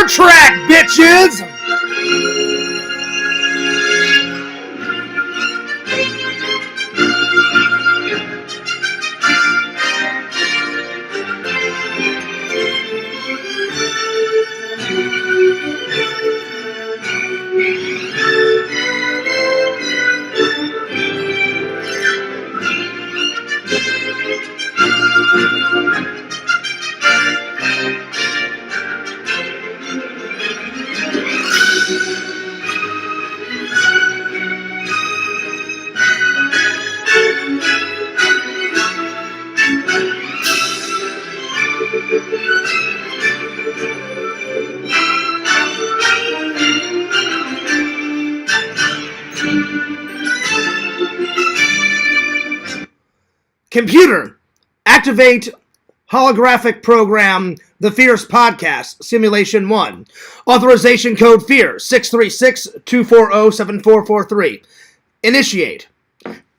Star Trek, bitches! Computer, activate holographic program The Fierce Podcast, Simulation 1. Authorization code FEAR, 636-240-7443. Initiate.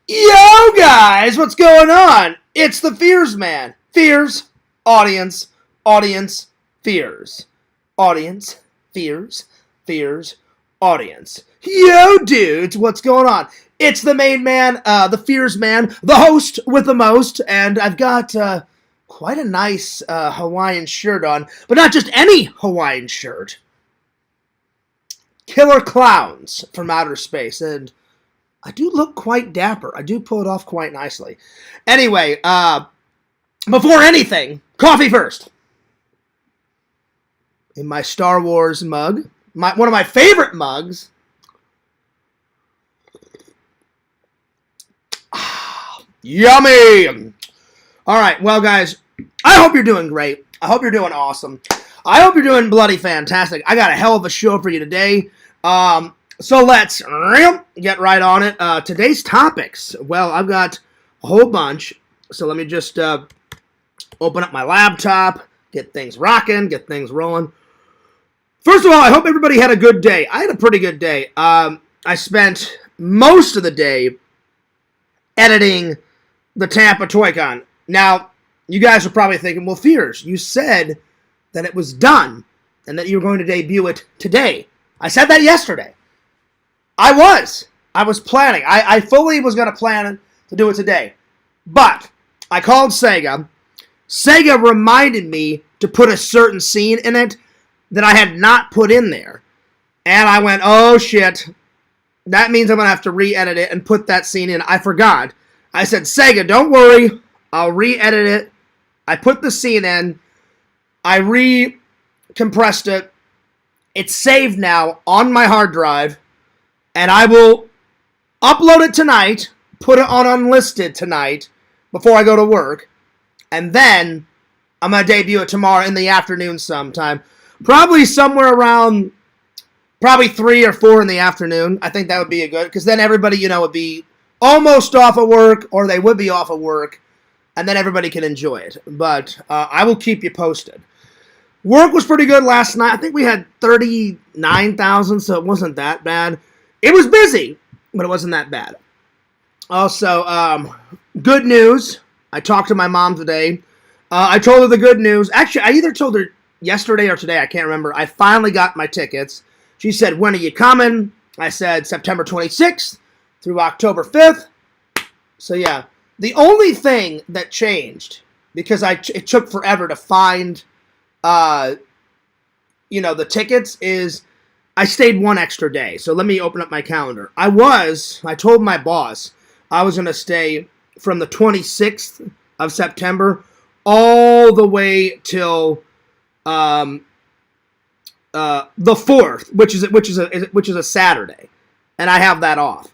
Yo, guys, what's going on? It's the Fears Man. Fears, audience, audience, fears. Audience, fears, fears, audience. Yo, dudes, what's going on? It's the main man, the Fears Man, the host with the most, and I've got quite a nice Hawaiian shirt on, but not just any Hawaiian shirt. Killer Clowns from Outer Space, and I do look quite dapper. I do pull it off quite nicely. Anyway, before anything, coffee first. In my Star Wars mug, one of my favorite mugs. Yummy! Alright, well, guys, I hope you're doing great. I hope you're doing awesome. I hope you're doing bloody fantastic. I got a hell of a show for you today. So let's get right on it. Today's topics. Well, I've got a whole bunch. So let me just open up my laptop, get things rocking, get things rolling. First of all, I hope everybody had a good day. I had a pretty good day. I spent most of the day editing the Tampa Toy-Con. Now, you guys are probably thinking, well, Fears, you said that it was done and that you were going to debut it today. I said that yesterday. I was planning. I fully was going to plan to do it today. But I called Sega. Sega reminded me to put a certain scene in it that I had not put in there. And I went, oh, shit. That means I'm going to have to re-edit it and put that scene in. I forgot. I said, Sega, don't worry. I'll re-edit it. I put the scene in. I re-compressed it. It's saved now on my hard drive. And I will upload it tonight, put it on unlisted tonight before I go to work. And then I'm going to debut it tomorrow in the afternoon sometime. Probably somewhere around, 3 or 4 in the afternoon. I think that would be a good, because then everybody, would be almost off of work, or they would be off of work, and then everybody can enjoy it. But I will keep you posted. Work was pretty good last night. I think we had 39,000, so it wasn't that bad. It was busy, but it wasn't that bad. Also, good news. I talked to my mom today. I told her the good news. Actually, I either told her yesterday or today. I can't remember. I finally got my tickets. She said, when are you coming? I said September 26th through October 5th. So, yeah. The only thing that changed, because it took forever to find, the tickets, is I stayed one extra day. So let me open up my calendar. I told my boss I was going to stay from the 26th of September all the way till the 4th, which is a Saturday, and I have that off.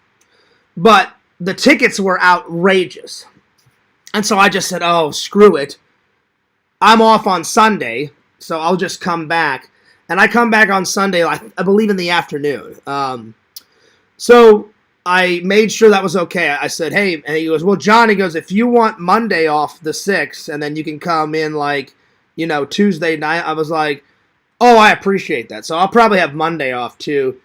But the tickets were outrageous, and so I just said, "Oh, screw it! I'm off on Sunday, so I'll just come back." And I come back on Sunday, I believe in the afternoon. So I made sure that was okay. I said, "Hey," and he goes, "Well, John," he goes, "if you want Monday off the 6th, and then you can come in Tuesday night." I was like, "Oh, I appreciate that." So I'll probably have Monday off to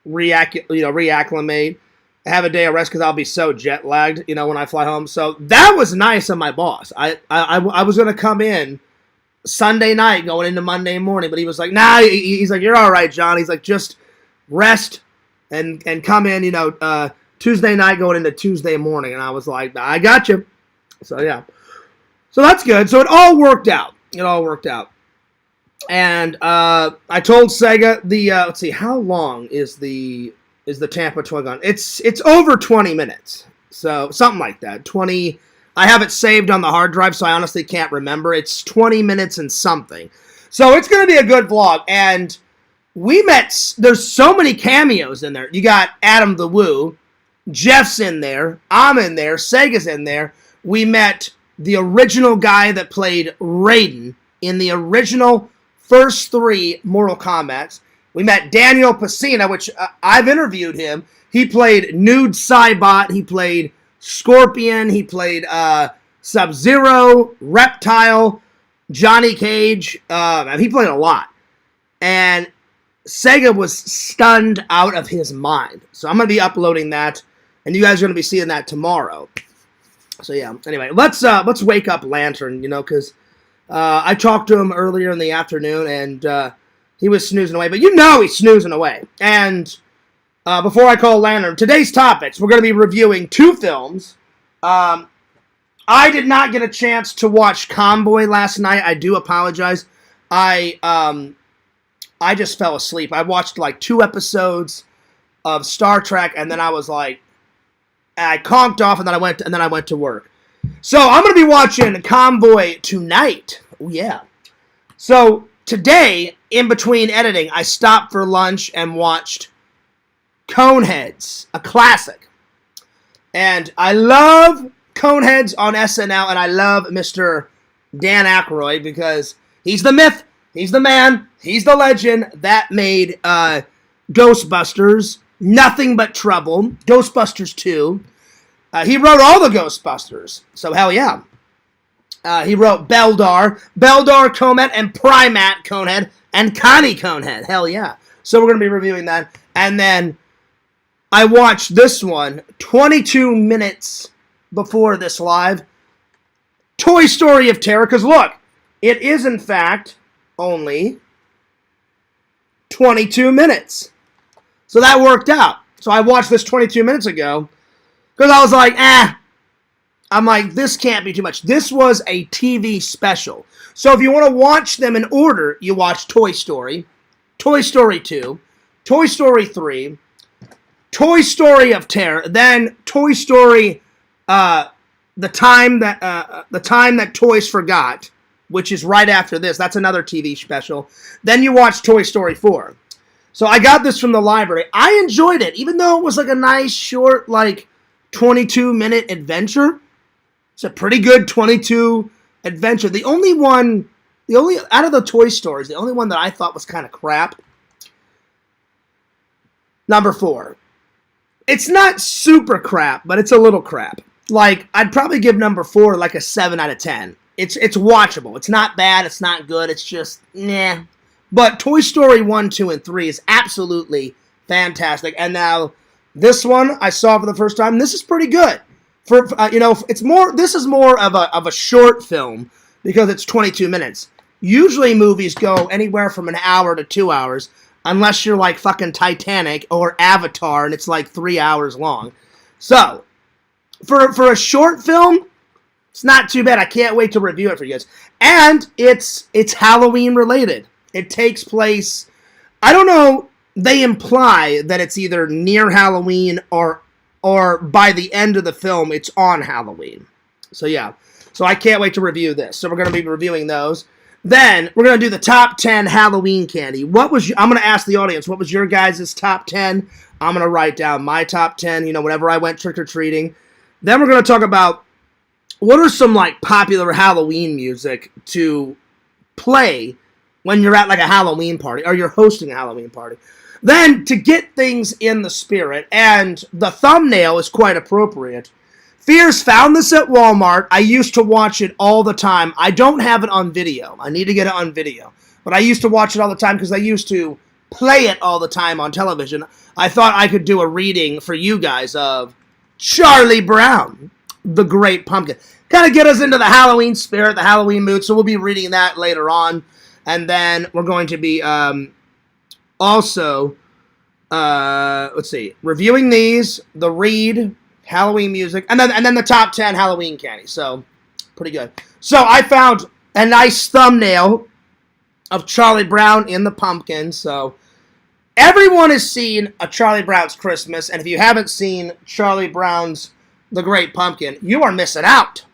reacclimate, have a day of rest because I'll be so jet lagged, when I fly home. So that was nice of my boss. I was going to come in Sunday night going into Monday morning. But he was like, nah, he's like, you're all right, John. He's like, just rest and come in, Tuesday night going into Tuesday morning. And I was like, I got you. So, yeah. So that's good. So it all worked out. And I told Sega let's see, how long is the Tampa toy gun? It's over 20 minutes. So something like that. 20. I have it saved on the hard drive, so I honestly can't remember. It's 20 minutes and something. So it's going to be a good vlog. And there's so many cameos in there. You got Adam the Woo, Jeff's in there, I'm in there, Sega's in there. We met the original guy that played Raiden in the original first 3 Mortal Kombats. We met Daniel Pacina, which I've interviewed him. He played Nude Cybot. He played Scorpion. He played Sub-Zero, Reptile, Johnny Cage. He played a lot. And Sega was stunned out of his mind. So I'm going to be uploading that, and you guys are going to be seeing that tomorrow. So yeah, anyway, let's wake up Lantern, because I talked to him earlier in the afternoon, and he was snoozing away. But he's snoozing away. And before I call Lantern, today's topics, we're going to be reviewing 2 films. I did not get a chance to watch Convoy last night. I do apologize. I just fell asleep. I watched like 2 episodes of Star Trek, and then I was like, I conked off, and then I went to work. So I'm going to be watching Convoy tonight. Oh yeah. So today, in between editing, I stopped for lunch and watched Coneheads, a classic. And I love Coneheads on SNL, and I love Mr. Dan Aykroyd because he's the myth, he's the man, he's the legend that made Ghostbusters, Nothing But Trouble, Ghostbusters 2. He wrote all the Ghostbusters, so hell yeah. He wrote Beldar, Conehead, and Primat Conehead, and Connie Conehead, hell yeah. So we're going to be reviewing that. And then I watched this one 22 minutes before this live. Toy Story of Terror, because look, it is in fact only 22 minutes. So that worked out. So I watched this 22 minutes ago because I was like, I'm like, this can't be too much. This was a TV special. So if you want to watch them in order, you watch Toy Story, Toy Story 2, Toy Story 3, Toy Story of Terror, then Toy Story, the time that Toys Forgot, which is right after this. That's another TV special. Then you watch Toy Story 4. So I got this from the library. I enjoyed it, even though it was like a nice, short, like 22-minute adventure. It's a pretty good 22 adventure. The only out of the Toy Stories, the only one that I thought was kind of crap. Number 4. It's not super crap, but it's a little crap. Like, I'd probably give number 4 like a 7 out of 10. It's watchable. It's not bad. It's not good. It's just, nah. But Toy Story 1, 2, and 3 is absolutely fantastic. And now, this one I saw for the first time. This is pretty good. It's more. This is more of a short film because it's 22 minutes. Usually movies go anywhere from an hour to 2 hours, unless you're like fucking Titanic or Avatar, and it's like 3 hours long. So, for a short film, it's not too bad. I can't wait to review it for you guys. And it's Halloween related. It takes place, I don't know, they imply that it's either near Halloween or by the end of the film, it's on Halloween. So yeah. So I can't wait to review this. So we're going to be reviewing those. Then we're going to do the top 10 Halloween candy. I'm going to ask the audience, what was your guys' top 10? I'm going to write down my top 10, whenever I went trick-or-treating. Then we're going to talk about what are some like popular Halloween music to play when you're at like a Halloween party or you're hosting a Halloween party. Then, to get things in the spirit, and the thumbnail is quite appropriate, Fierce found this at Walmart. I used to watch it all the time. I don't have it on video. I need to get it on video. But I used to watch it all the time because I used to play it all the time on television. I thought I could do a reading for you guys of Charlie Brown, the Great Pumpkin. kind of get us into the Halloween spirit, the Halloween mood. So we'll be reading that later on. And then we're going to be also, let's see, reviewing these, the read, Halloween music, and then the top 10 Halloween candy. So pretty good. So I found a nice thumbnail of Charlie Brown in the pumpkin. So everyone has seen a Charlie Brown's Christmas, and if you haven't seen Charlie Brown's The Great Pumpkin, you are missing out.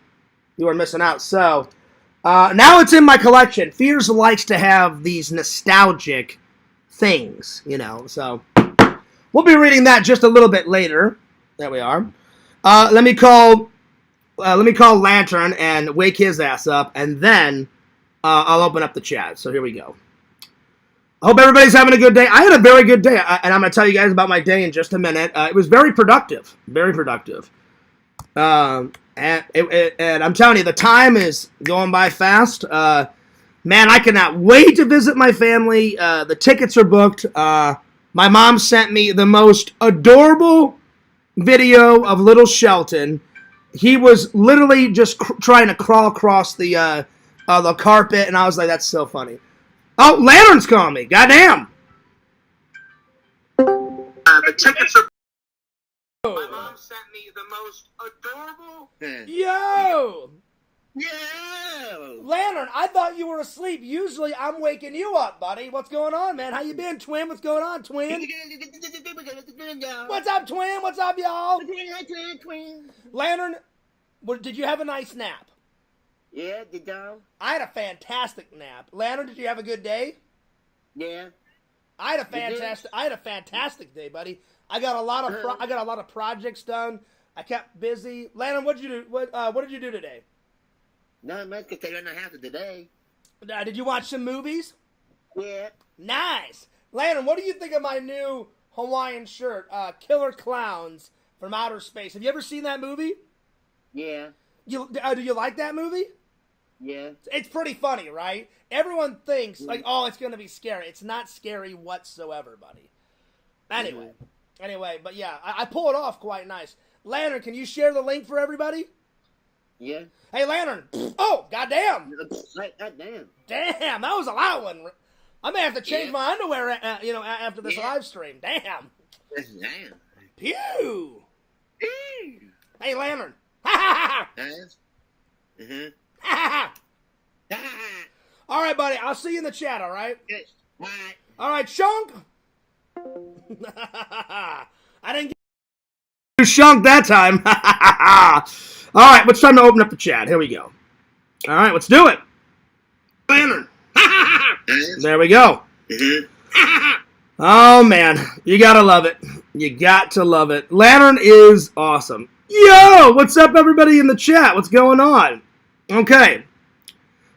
You are missing out. So now it's in my collection. Fears likes to have these nostalgic things, you know. So we'll be reading that just a little bit later. There we are. Let me call Lantern and wake his ass up, and then I'll open up the chat. So here we go. I hope everybody's having a good day. I had a very good day, and I'm going to tell you guys about my day in just a minute. It was very productive. Very productive. And I'm telling you, the time is going by fast. Man, I cannot wait to visit my family. The tickets are booked. My mom sent me the most adorable video of little Shelton. He was literally just trying to crawl across the carpet, and I was like, that's so funny. Oh, Lantern's calling me. Goddamn. The tickets are... My mom sent me the most adorable... Yo! Yeah! Lantern, I thought you were asleep. Usually I'm waking you up, buddy. What's going on, man? How you been, Twin? What's going on, Twin? What's up, Twin? What's up, y'all? Twin. Lantern, did you have a nice nap? Yeah, did y'all? I had a fantastic nap. Lantern, did you have a good day? Yeah. I had a fantastic day, buddy. I got a lot of projects done. I kept busy. Lantern, what did you do? What did you do today? Not much, because they're in the house today. Did you watch some movies? Yeah. Nice. Lantern, what do you think of my new Hawaiian shirt, Killer Clowns from Outer Space? Have you ever seen that movie? Yeah. Do you like that movie? Yeah. It's pretty funny, right? Everyone thinks, like, oh, it's going to be scary. It's not scary whatsoever, buddy. Anyway, but yeah, I pull it off quite nice. Lantern, can you share the link for everybody? Yeah. Hey, Lantern. Oh, goddamn. Goddamn. Damn, that was a loud one. I may have to change my underwear, after this live stream. Damn. Damn. Pew. Pew. Hey, Lantern. Ha ha ha. All right, buddy. I'll see you in the chat, all right? Yes. All right. All right, Shunk. I didn't get you Shunk that time. All right, it's time to open up the chat. Here we go. All right, let's do it. Lantern. There we go. Oh, man. You got to love it. You got to love it. Lantern is awesome. Yo, what's up, everybody in the chat? What's going on? Okay.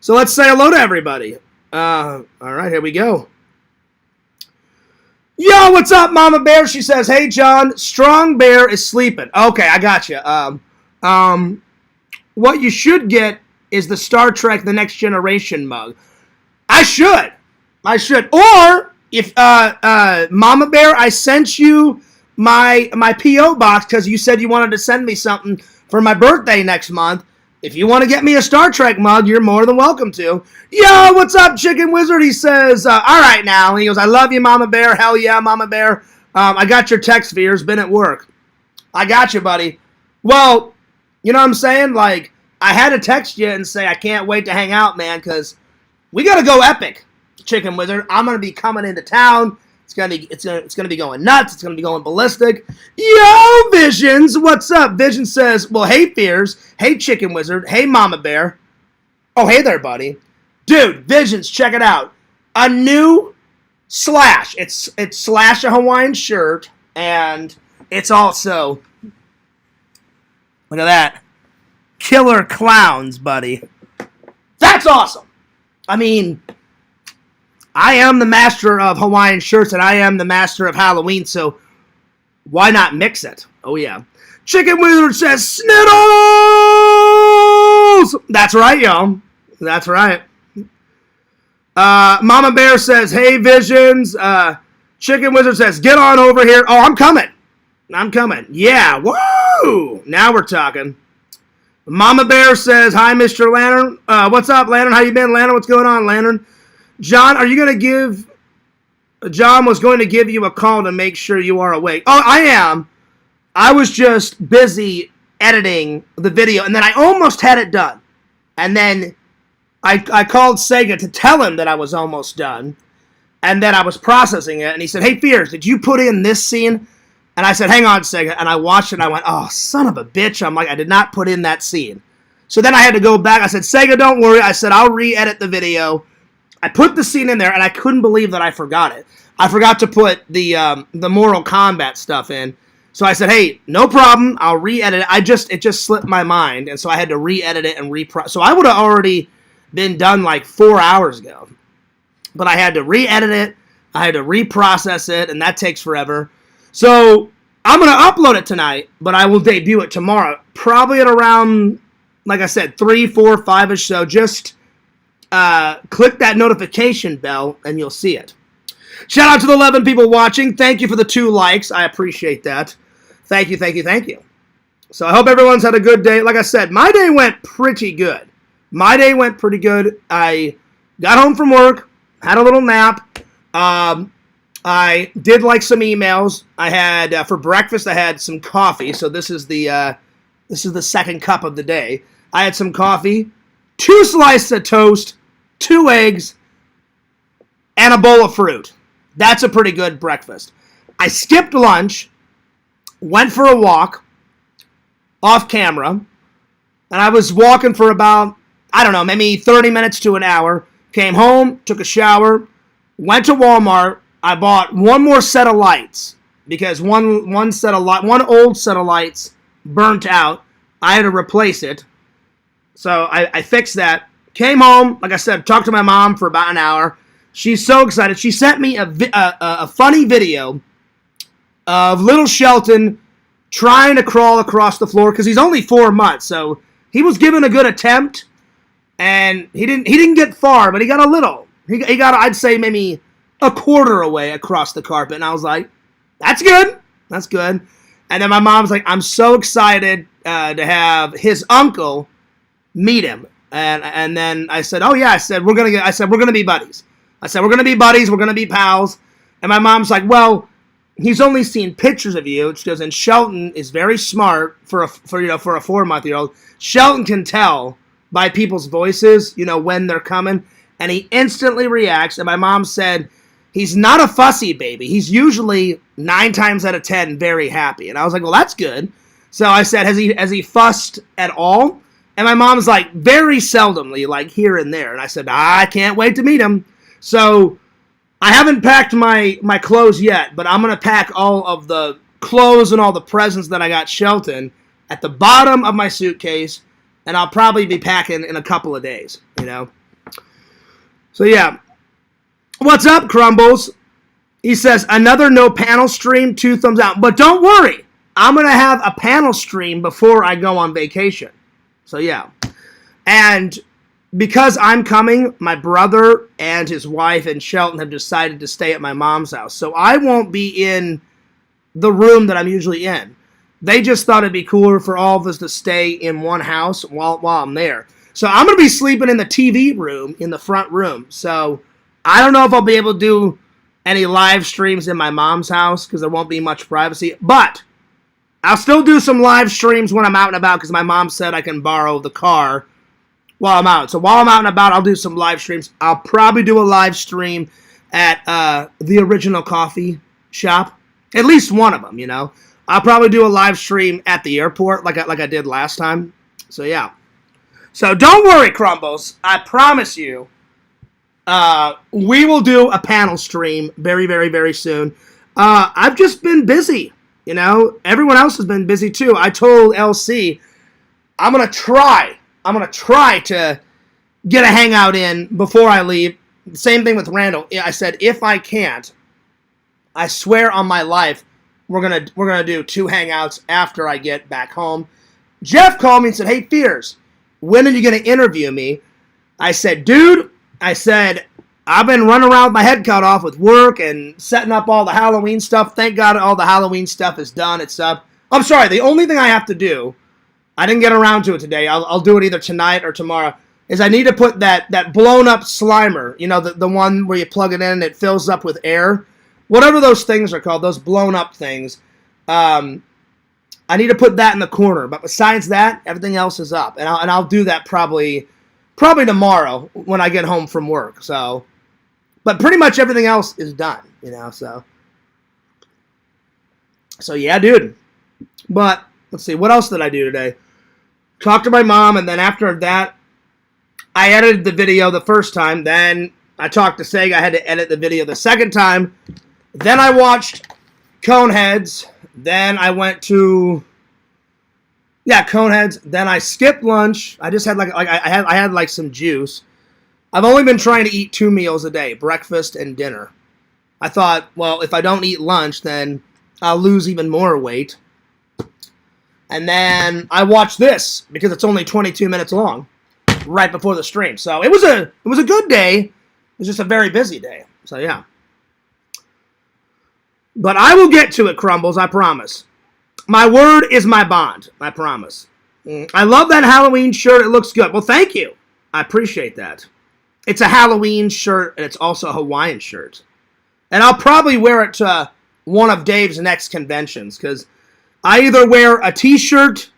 So let's say hello to everybody. All right, here we go. Yo, what's up, Mama Bear? She says, hey, John, Strong Bear is sleeping. Okay, I got you. What you should get is the Star Trek The Next Generation mug. I should. Or, if, Mama Bear, I sent you my P.O. box because you said you wanted to send me something for my birthday next month. If you want to get me a Star Trek mug, you're more than welcome to. Yo, what's up, Chicken Wizard? He says, all right now. And he goes, I love you, Mama Bear. Hell yeah, Mama Bear. I got your text, Fears. Been at work. I got you, buddy. Well, you know what I'm saying? Like, I had to text you and say I can't wait to hang out, man, because we got to go epic, Chicken Wizard. I'm going to be coming into town. It's gonna be going nuts. It's gonna be going ballistic. Yo, Visions, what's up? Vision says, well, hey, Fears. Hey, Chicken Wizard. Hey, Mama Bear. Oh, hey there, buddy. Dude, Visions, check it out. A new Slash. It's Slash a Hawaiian shirt, and it's also, look at that, Killer Clowns, buddy. That's awesome. I mean, I am the master of Hawaiian shirts, and I am the master of Halloween, so why not mix it? Oh, yeah. Chicken Wizard says, Sniddles! That's right, y'all. That's right. Mama Bear says, hey, Visions. Chicken Wizard says, get on over here. Oh, I'm coming. Yeah, woo! Now we're talking. Mama Bear says, hi, Mr. Lantern. What's up, Lantern? How you been, Lantern? What's going on, Lantern? John, are you going to give... John was going to give you a call to make sure you are awake. Oh, I am. I was just busy editing the video, and then I almost had it done. And then I called Sega to tell him that I was almost done, and then I was processing it, and he said, hey, Fierce, did you put in this scene? And I said, hang on, Sega, and I watched it, and I went, oh, son of a bitch. I'm like, I did not put in that scene. So then I had to go back. I said, Sega, don't worry. I said, I'll re-edit the video. I put the scene in there, and I couldn't believe that I forgot it. I forgot to put the Mortal Kombat stuff in. So I said, hey, no problem. I'll re-edit it. It just slipped my mind, and so I had to re-edit it and so I would have already been done like 4 hours ago. But I had to re-edit it. I had to reprocess it, and that takes forever. So I'm going to upload it tonight, but I will debut it tomorrow. Probably at around, like I said, 3, 4, 5-ish. So just click that notification bell, and you'll see it. Shout out to the 11 people watching. Thank you for the 2 likes. I appreciate that. Thank you, thank you, thank you. So I hope everyone's had a good day. Like I said, my day went pretty good. I got home from work, had a little nap. I did like some emails. I had, for breakfast, I had some coffee. So this is the second cup of the day. I had some coffee, 2 slices of toast, 2 eggs, and a bowl of fruit. That's a pretty good breakfast. I skipped lunch, went for a walk, off camera, and I was walking for about, I don't know, maybe 30 minutes to an hour. Came home, took a shower, went to Walmart. I bought one more set of lights because one old set of lights burnt out. I had to replace it. So I fixed that. Came home, like I said, talked to my mom for about an hour. She's so excited. She sent me a funny video of little Shelton trying to crawl across the floor because he's only 4 months. So he was given a good attempt, and he didn't get far, but he got a little. He got, I'd say, maybe a quarter away across the carpet. And I was like, that's good. That's good. And then my mom's like, I'm so excited to have his uncle meet him. And then I said, oh yeah, I said we're gonna be buddies. I said we're gonna be buddies, we're gonna be pals. And my mom's like, well, he's only seen pictures of you. She goes, and Shelton is very smart for a 4-month-old. Shelton can tell by people's voices, when they're coming, and he instantly reacts. And my mom said, he's not a fussy baby. He's usually 9 times out of 10 very happy. And I was like, well, that's good. So I said, has he fussed at all? And my mom's like, very seldomly, like here and there. And I said, I can't wait to meet him. So I haven't packed my clothes yet, but I'm going to pack all of the clothes and all the presents that I got Shelton at the bottom of my suitcase, and I'll probably be packing in a couple of days, So yeah. What's up, Crumbles? He says, another no panel stream, 2 thumbs out. But don't worry, I'm going to have a panel stream before I go on vacation. So yeah. And because I'm coming, my brother and his wife and Shelton have decided to stay at my mom's house. So I won't be in the room that I'm usually in. They just thought it'd be cooler for all of us to stay in one house while I'm there. So I'm going to be sleeping in the TV room, in the front room. So I don't know if I'll be able to do any live streams in my mom's house because there won't be much privacy. But I'll still do some live streams when I'm out and about because my mom said I can borrow the car while I'm out. So while I'm out and about, I'll do some live streams. I'll probably do a live stream at the Original Coffee Shop. At least one of them, I'll probably do a live stream at the airport like I did last time. So yeah. So don't worry, Crumbles. I promise you, we will do a panel stream very, very, very soon. I've just been busy. Everyone else has been busy too. I told LC, I'm going to try to get a hangout in before I leave. Same thing with Randall. I said, if I can't, I swear on my life, we're gonna do 2 hangouts after I get back home. Jeff called me and said, hey, Fears, when are you going to interview me? I said, dude, I've been running around with my head cut off with work and setting up all the Halloween stuff. Thank God all the Halloween stuff is done. It's up. I'm sorry, the only thing I have to do I didn't get around to it today. I'll do it either tonight or tomorrow. Is I need to put that blown up Slimer, you know, the one where you plug it in and it fills up with air. Whatever those things are called, those blown up things. I need to put that in the corner. But besides that, everything else is up. And I'll do that probably tomorrow when I get home from work. So, but pretty much everything else is done, you know, so yeah, dude. But let's see, what else did I do today? Talked to my mom, and then after that, I edited the video the first time. Then I talked to Sega. I had to edit the video the second time. Then I watched Coneheads. Then I went to Coneheads. Then I skipped lunch. I just had I had like some juice. I've only been trying to eat 2 meals a day, breakfast and dinner. I thought, well, if I don't eat lunch, then I'll lose even more weight. And then I watched this because it's only 22 minutes long, right before the stream. So it was a good day. It was just a very busy day. So yeah. But I will get to it, Crumbles, I promise. My word is my bond, I promise. I love that Halloween shirt. It looks good. Well, thank you. I appreciate that. It's a Halloween shirt, and it's also a Hawaiian shirt. And I'll probably wear it to one of Dave's next conventions, because I either wear a t-shirt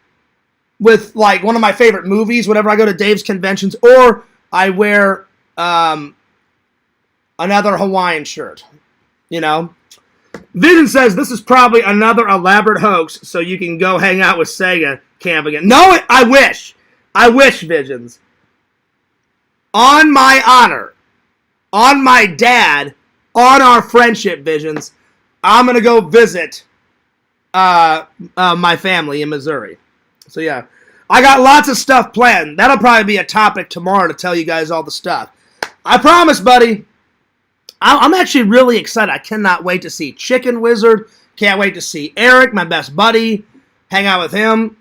with, like, one of my favorite movies whenever I go to Dave's conventions, or I wear another Hawaiian shirt, you know? Vision says this is probably another elaborate hoax so you can go hang out with Sega camp again. No, I wish. I wish, Visions. On my honor, on my dad, on our friendship, Visions, I'm going to go visit my family in Missouri. So, yeah. I got lots of stuff planned. That'll probably be a topic tomorrow to tell you guys all the stuff. I promise, buddy. I'm actually really excited. I cannot wait to see Chicken Wizard. Can't wait to see Eric, my best buddy. Hang out with him.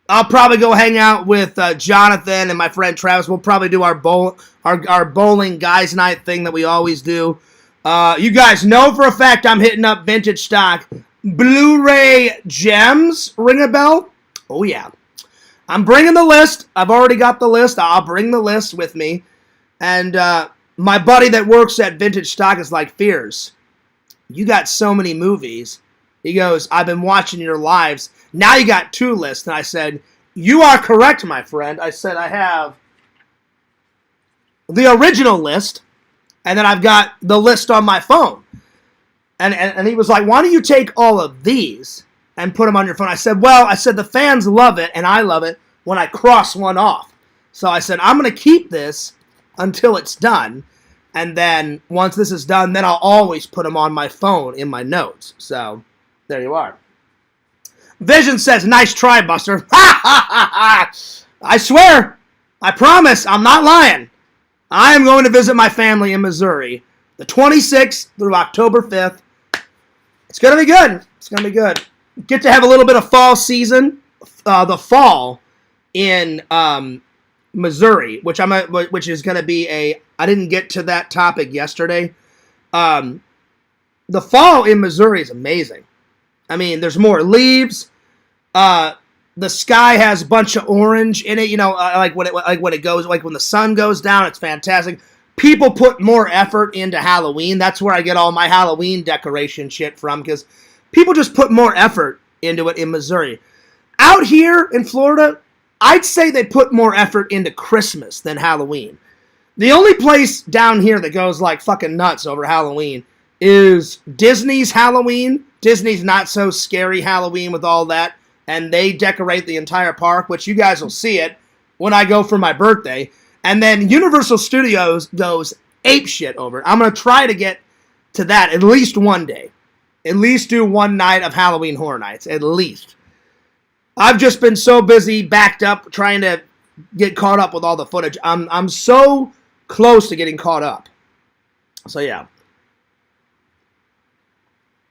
I'll probably go hang out with Jonathan and my friend Travis. We'll probably do our bowling guys night thing that we always do. You guys know for a fact I'm hitting up vintage stock. Blu-ray gems, ring a bell? Oh, yeah. I'm bringing the list. I've already got the list. I'll bring the list with me. And my buddy that works at Vintage Stock is like, Fears, you got so many movies. He goes, I've been watching your lives. Now you got 2 lists. And I said, you are correct, my friend. I said, I have the original list, and then I've got the list on my phone. And he was like, why don't you take all of these and put them on your phone? I said, well, the fans love it, and I love it when I cross one off. So I said, I'm going to keep this until it's done. And then once this is done, then I'll always put them on my phone in my notes. So there you are. Vision says, nice try, Buster. Ha ha ha ha. I swear, I promise, I'm not lying. I am going to visit my family in Missouri the 26th through October 5th. It's going to be good. It's going to be good. Get to have a little bit of fall season, the fall in Missouri, which is going to be I didn't get to that topic yesterday. The fall in Missouri is amazing. I mean, there's more leaves. The sky has a bunch of orange in it. You know, like when the sun goes down, it's fantastic. People put more effort into Halloween. That's where I get all my Halloween decoration shit from, because people just put more effort into it in Missouri. Out here in Florida, I'd say they put more effort into Christmas than Halloween. The only place down here that goes like fucking nuts over Halloween is Disney's Halloween. Disney's Not So Scary Halloween with all that. And they decorate the entire park, which you guys will see it when I go for my birthday. And then Universal Studios goes apeshit over it. I'm going to try to get to that at least one day. At least do one night of Halloween Horror Nights. At least. I've just been so busy, backed up, trying to get caught up with all the footage. I'm so close to getting caught up. So, yeah.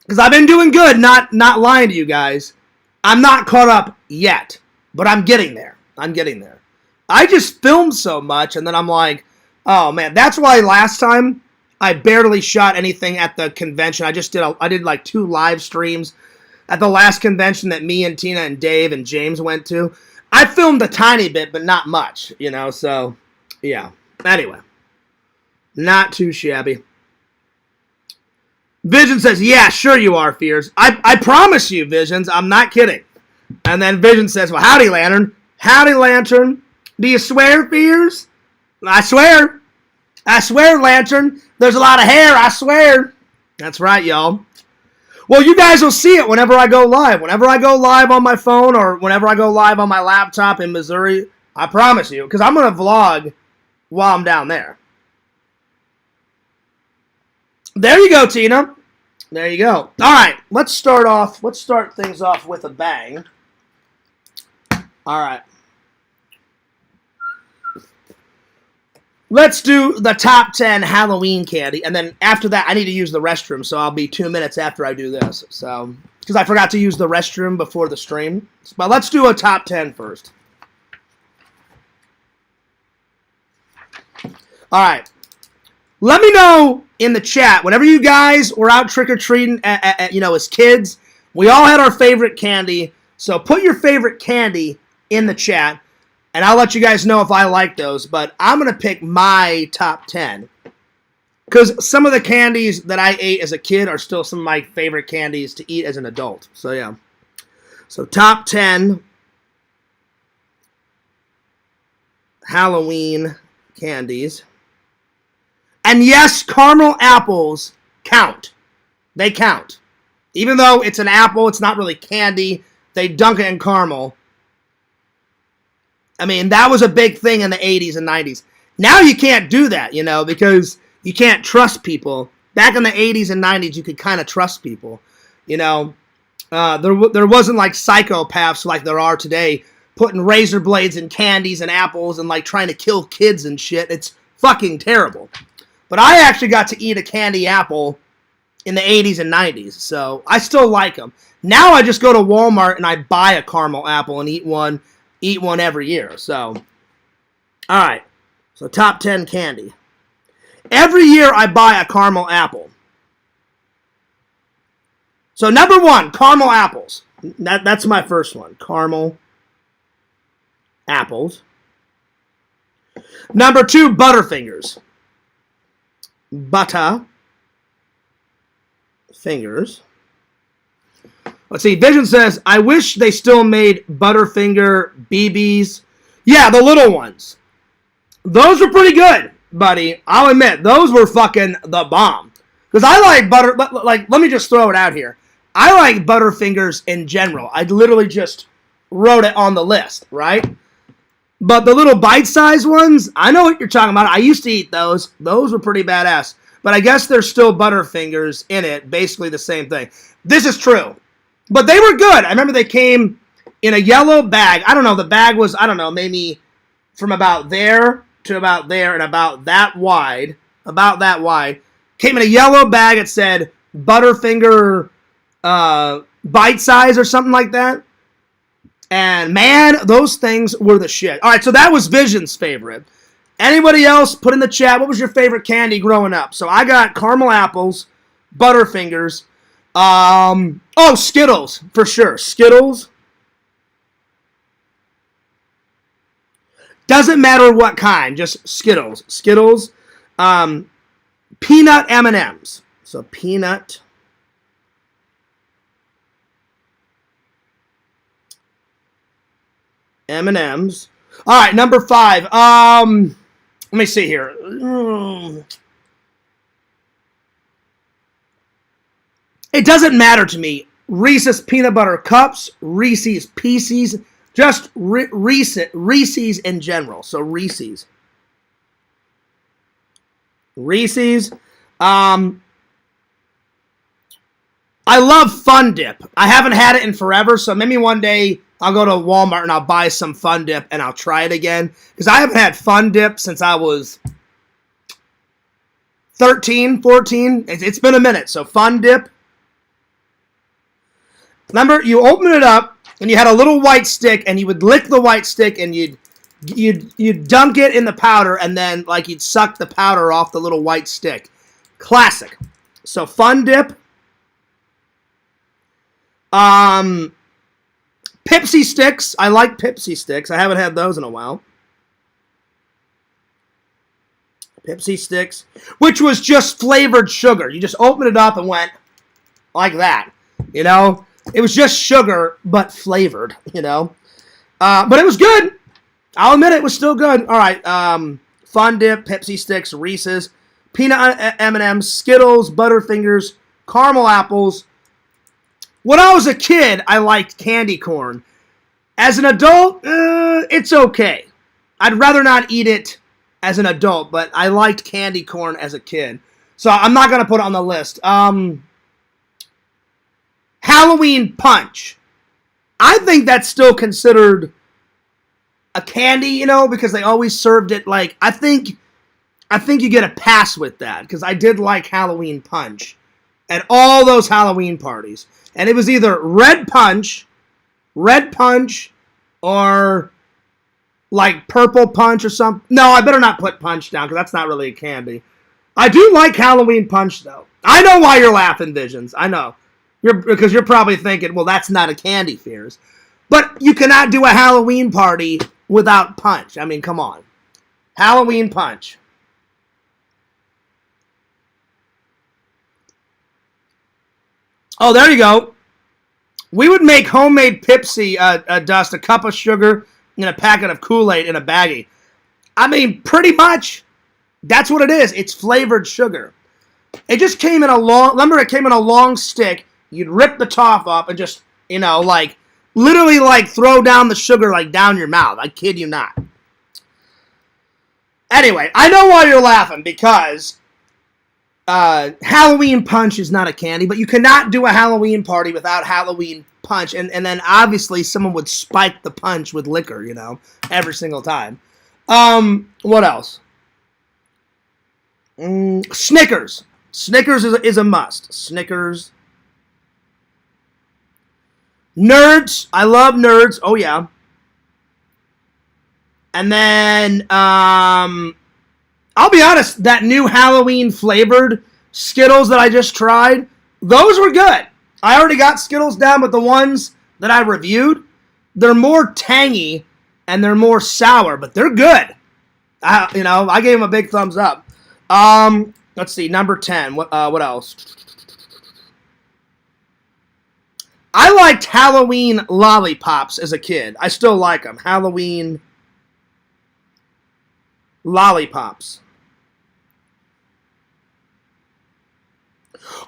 Because I've been doing good, not lying to you guys. I'm not caught up yet, but I'm getting there. I just filmed so much, and then I'm like, oh, man. That's why last time I barely shot anything at the convention. I did like 2 live streams at the last convention that me and Tina and Dave and James went to. I filmed a tiny bit, but not much, you know, so, yeah. Anyway, not too shabby. Vision says, yeah, sure you are, Fears. I promise you, Visions, I'm not kidding. And then Vision says, well, howdy, Lantern. Howdy, Lantern. Do you swear, Fears? I swear. I swear, Lantern. There's a lot of hair, I swear. That's right, y'all. Well, you guys will see it whenever I go live. Whenever I go live on my phone or whenever I go live on my laptop in Missouri, I promise you, because I'm going to vlog while I'm down there. There you go, Tina. There you go. All right, let's start things off with a bang. All right. Let's do the top 10 Halloween candy, and then after that, I need to use the restroom, so I'll be 2 minutes after I do this. So, because I forgot to use the restroom before the stream. But let's do a top 10 first. All right. Let me know in the chat, whenever you guys were out trick-or-treating, you know, as kids, we all had our favorite candy, so put your favorite candy in the chat. And I'll let you guys know if I like those, but I'm going to pick my top 10. Because some of the candies that I ate as a kid are still some of my favorite candies to eat as an adult. So, yeah. So, top 10 Halloween candies. And yes, caramel apples count. They count. Even though it's an apple, it's not really candy. They dunk it in caramel. I mean, that was a big thing in the 80s and 90s. Now you can't do that, you know, because you can't trust people. Back in the 80s and 90s, you could kind of trust people. You know, there wasn't like psychopaths like there are today, putting razor blades in candies and apples and like trying to kill kids and shit. It's fucking terrible. But I actually got to eat a candy apple in the 80s and 90s, so I still like them. Now I just go to Walmart and I buy a caramel apple and eat one every year. So, all right. So top 10 candy. Every year I buy a caramel apple. So number 1, caramel apples. That's my first one. Caramel apples. Number 2, Butterfingers. Butter fingers. Let's see. Vision says, I wish they still made Butterfinger BBs. Yeah, the little ones. Those were pretty good, buddy. I'll admit, those were fucking the bomb. Because I like butter, like, let me just throw it out here. I like Butterfingers in general. I literally just wrote it on the list, right? But the little bite-sized ones, I know what you're talking about. I used to eat those. Those were pretty badass. But I guess there's still Butterfingers in it. Basically the same thing. This is true. But they were good. I remember they came in a yellow bag. I don't know. The bag was, I don't know, maybe from about there to about there and about that wide. About that wide. Came in a yellow bag. It said Butterfinger bite size or something like that. And man, those things were the shit. All right, so that was Vision's favorite. Anybody else, put in the chat, what was your favorite candy growing up? So I got caramel apples, Butterfingers. Oh, Skittles, for sure. Skittles. Doesn't matter what kind, just Skittles. Skittles. Peanut M&Ms. So peanut M&Ms. All right, number 5. Let me see here. It doesn't matter to me. Reese's Peanut Butter Cups, Reese's Pieces, just Reese's in general. So Reese's. Reese's. I love Fun Dip. I haven't had it in forever, so maybe one day I'll go to Walmart and I'll buy some Fun Dip and I'll try it again. Because I haven't had Fun Dip since I was 13, 14. It's been a minute. So Fun Dip. Remember, you open it up and you had a little white stick and you would lick the white stick and you'd dunk it in the powder and then like you'd suck the powder off the little white stick. Classic. So Fun Dip. Pepsi sticks. I like Pepsi sticks. I haven't had those in a while. Pepsi sticks, which was just flavored sugar. You just opened it up and went like that. You know, it was just sugar but flavored. You know, but it was good. I'll admit it was still good. All right, Fun Dip, Pepsi sticks, Reese's, peanut M&Ms, Skittles, Butterfingers, caramel apples. When I was a kid, I liked candy corn. As an adult, it's okay. I'd rather not eat it as an adult, but I liked candy corn as a kid. So I'm not going to put it on the list. Halloween Punch. I think that's still considered a candy, you know, because they always served it like, I think you get a pass with that, because I did like Halloween Punch at all those Halloween parties. And it was either red punch, or like purple punch or something. No, I better not put punch down because that's not really a candy. I do like Halloween Punch though. I know why you're laughing, Visions. I know. Because you're probably thinking, well, that's not a candy, Fears. But you cannot do a Halloween party without punch. I mean, come on. Halloween Punch. Oh, there you go. We would make homemade Pepsi dust, a cup of sugar, and a packet of Kool-Aid in a baggie. I mean, pretty much, that's what it is. It's flavored sugar. It just came in a long, remember it came in a long stick. You'd rip the top up and just, you know, like, literally like throw down the sugar like down your mouth. I kid you not. Anyway, I know why you're laughing, because Halloween Punch is not a candy, but you cannot do a Halloween party without Halloween Punch, and then obviously someone would spike the punch with liquor, you know, every single time. What else? Snickers. Snickers is a must. Snickers. Nerds. I love Nerds. Oh, yeah. And then, I'll be honest, that new Halloween flavored Skittles that I just tried, those were good. I already got Skittles down, but the ones that I reviewed, they're more tangy and they're more sour, but they're good. You know, I gave them a big thumbs up. Let's see, number 10. What else? I liked Halloween lollipops as a kid. I still like them. Halloween lollipops.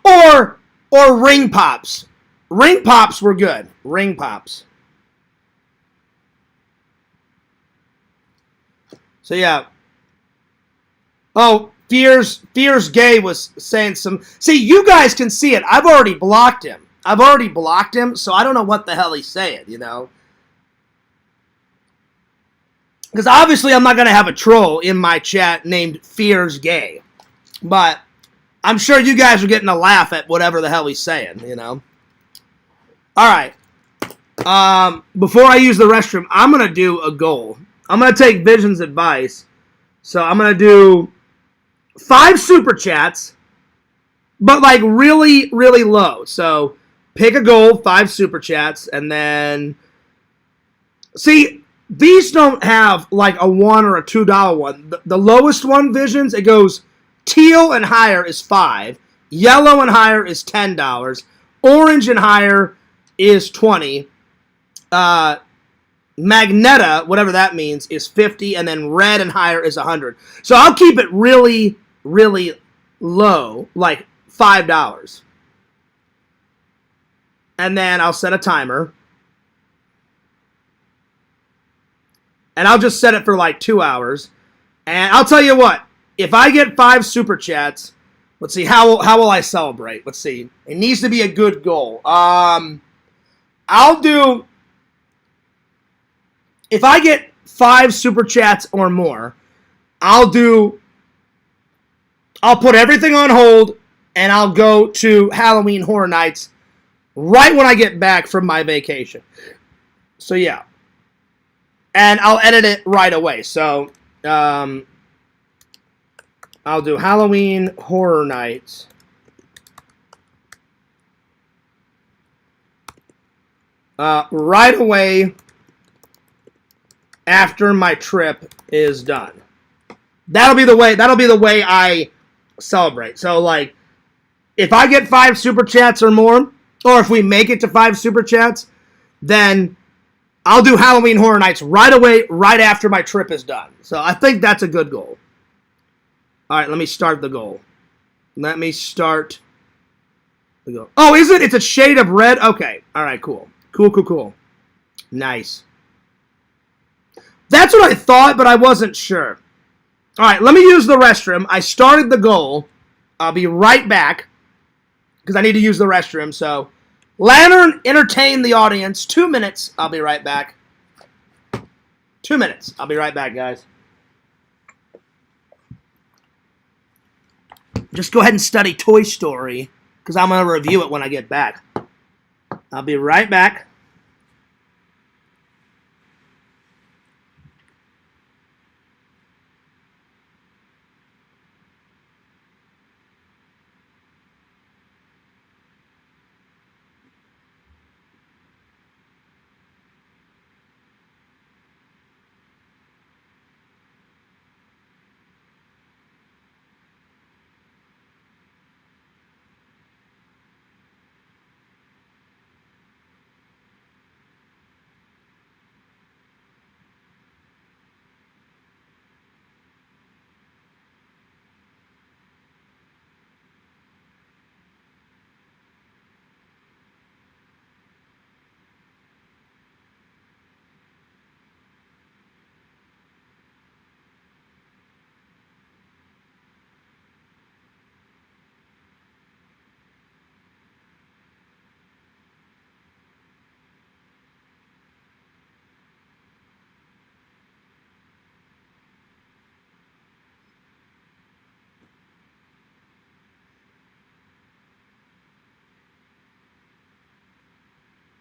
Or ring pops. Ring pops were good. Ring pops. So yeah. Oh, Fears Gay was saying some. See, you guys can see it. I've already blocked him. So I don't know what the hell he's saying, you know. Because obviously I'm not going to have a troll in my chat named Fears Gay. But I'm sure you guys are getting a laugh at whatever the hell he's saying, you know. All right. Before I use the restroom, I'm going to do a goal. I'm going to take Vision's advice. So I'm going to do 5 super chats, but like really, really low. So pick a goal, 5 super chats, and then... See, these don't have like a $1 or a $2 one. The lowest one, Visions, it goes teal and higher is $5. Yellow and higher is $10. Orange and higher is $20. Magneta, whatever that means, is $50, and then red and higher is $100. So I'll keep it really, really low, like $5. And then I'll set a timer. And I'll just set it for like 2 hours. And I'll tell you what, if I get 5 super chats, let's see, how will I celebrate? Let's see. It needs to be a good goal. I'll do... If I get 5 super chats or more, I'll put everything on hold, and I'll go to Halloween Horror Nights right when I get back from my vacation. So, yeah. And I'll edit it right away. So, I'll do Halloween Horror Nights. right away after my trip is done. That'll be the way I celebrate. So, like, if I get 5 super chats or more, or if we make it to 5 super chats, then I'll do Halloween Horror Nights right away, right after my trip is done. So I think that's a good goal. All right, let me start the goal. Let me start the goal. Oh, is it? It's a shade of red? Okay. All right, cool. Cool. Nice. That's what I thought, but I wasn't sure. All right, let me use the restroom. I started the goal. I'll be right back because I need to use the restroom. So, Lantern, entertain the audience. 2 minutes. I'll be right back. 2 minutes. I'll be right back, guys. Just go ahead and study Toy Story because I'm going to review it when I get back. I'll be right back.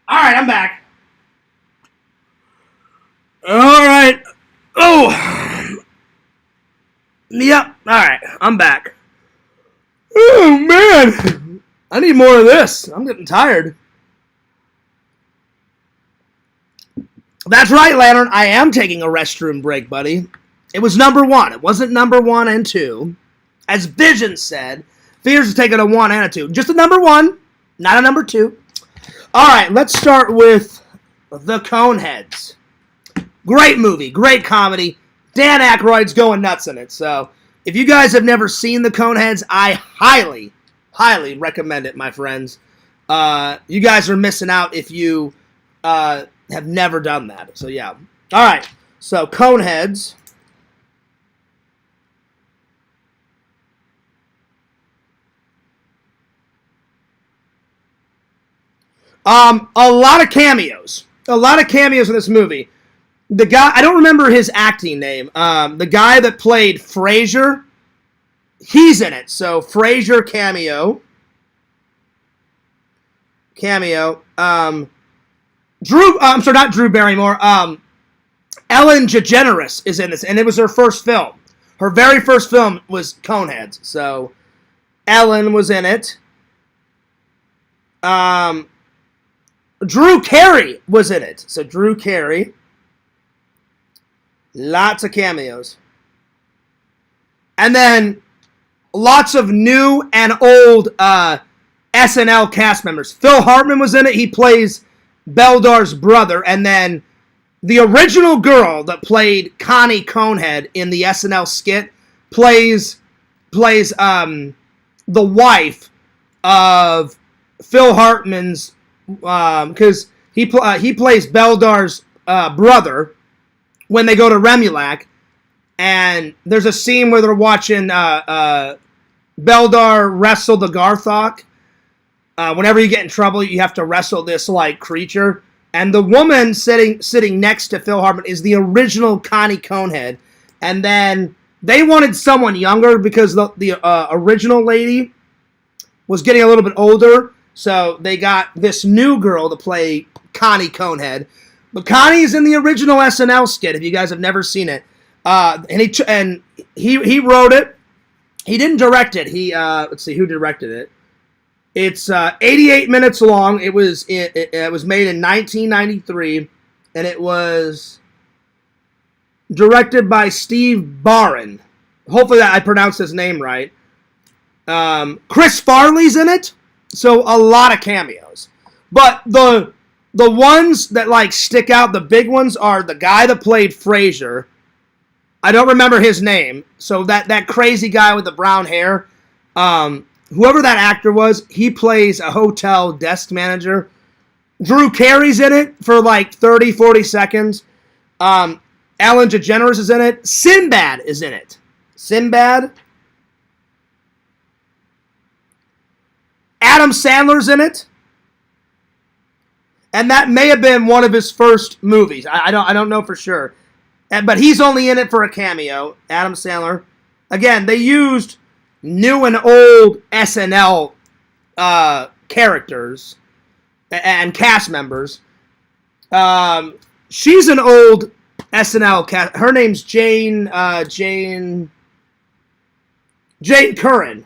All right, I'm back. All right. Oh. Yep. All right, I'm back. Oh, man. I need more of this. I'm getting tired. That's right, Lantern. I am taking a restroom break, buddy. It was number 1. It wasn't number 1 and 2. As Vision said, Fears is taking a 1 and a 2. Just a number 1, not a number 2. All right, let's start with The Coneheads. Great movie, great comedy. Dan Aykroyd's going nuts in it. So if you guys have never seen The Coneheads, I highly, highly recommend it, my friends. You guys are missing out if you have never done that. So yeah. All right, so Coneheads. A lot of cameos. A lot of cameos in this movie. The guy, I don't remember his acting name. The guy that played Frasier, he's in it. So Frasier cameo. Not Drew Barrymore. Ellen DeGeneres is in this, and it was her first film. Her very first film was Coneheads. So Ellen was in it. Drew Carey was in it. So Drew Carey. Lots of cameos. And then lots of new and old SNL cast members. Phil Hartman was in it. He plays Beldar's brother. And then the original girl that played Connie Conehead in the SNL skit plays the wife of Phil Hartman's, because he plays Beldar's brother when they go to Remulac, and there's a scene where they're watching Beldar wrestle the Garthok. Whenever you get in trouble, you have to wrestle this like creature, and the woman sitting next to Phil Hartman is the original Connie Conehead, and then they wanted someone younger because the original lady was getting a little bit older. So they got this new girl to play Connie Conehead. But Connie's in the original SNL skit, if you guys have never seen it. And he wrote it. He didn't direct it. Let's see who directed it. It's 88 minutes long. It was made in 1993, and it was directed by Steve Barron. Hopefully that I pronounced his name right. Chris Farley's in it, so a lot of cameos. But the ones that like stick out, the big ones are the guy that played Frasier. I don't remember his name. So that crazy guy with the brown hair, whoever that actor was, he plays a hotel desk manager. Drew Carey's in it for like 30, 40 seconds. Ellen DeGeneres is in it. Sinbad is in it. Sinbad. Adam Sandler's in it. And that may have been one of his first movies. I don't know for sure. But he's only in it for a cameo. Adam Sandler. Again, they used new and old SNL characters and cast members. She's an old SNL cast. Her name's Jane Curran.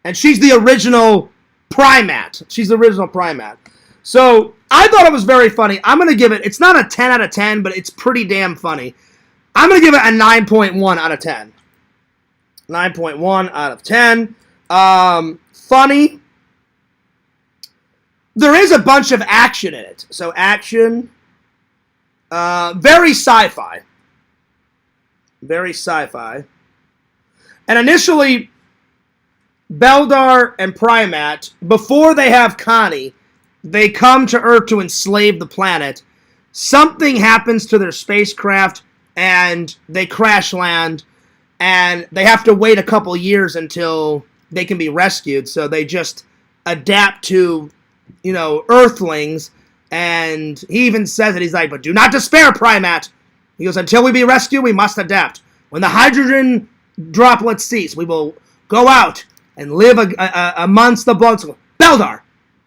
And she's the original Primat. So I thought it was very funny. I'm going to give it, it's not a 10 out of 10, but it's pretty damn funny. I'm going to give it a 9.1 out of 10. 9.1 out of 10. Funny. There is a bunch of action in it. So action. Very sci-fi. Very sci-fi. And initially, Beldar and Primat, before they have Connie, they come to Earth to enslave the planet. Something happens to their spacecraft, and they crash land, and they have to wait a couple years until they can be rescued, so they just adapt to, Earthlings, and he even says it, he's like, but do not despair, Primat. He goes, until we be rescued, we must adapt. When the hydrogen droplets cease, we will go out and live amongst the blood skulls. Beldar,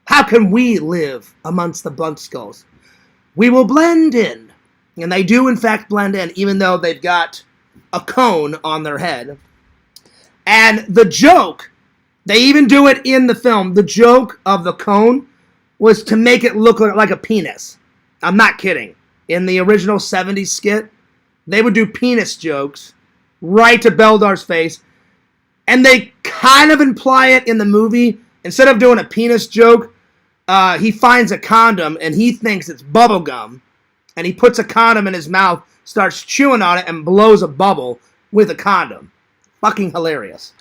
how can we live amongst the blood skulls? We will blend in. And they do, in fact, blend in, even though they've got a cone on their head. And the joke, they even do it in the film, the joke of the cone was to make it look like a penis. I'm not kidding. In the original 70s skit, they would do penis jokes right to Beldar's face. And they kind of imply it in the movie. Instead of doing a penis joke, he finds a condom and he thinks it's bubble gum. And he puts a condom in his mouth, starts chewing on it, and blows a bubble with a condom. Fucking hilarious.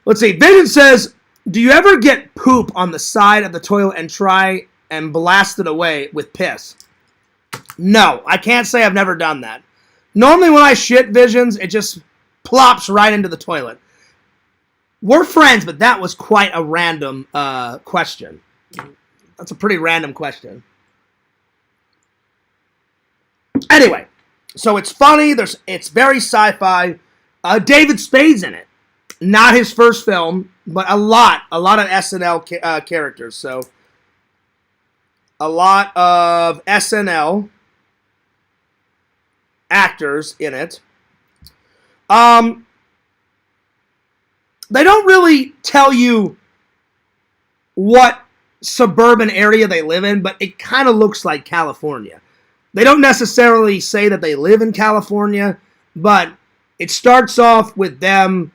Let's see. Vision says, do you ever get poop on the side of the toilet and try and blast it away with piss? No, I can't say I've never done that. Normally when I shit, Visions, it just plops right into the toilet. We're friends, but that was quite a random question. That's a pretty random question. Anyway, so it's funny. It's very sci-fi. David Spade's in it. Not his first film, but a lot of SNL characters. So a lot of SNL actors in it. They don't really tell you what suburban area they live in, but it kind of looks like California. They don't necessarily say that they live in California, but it starts off with them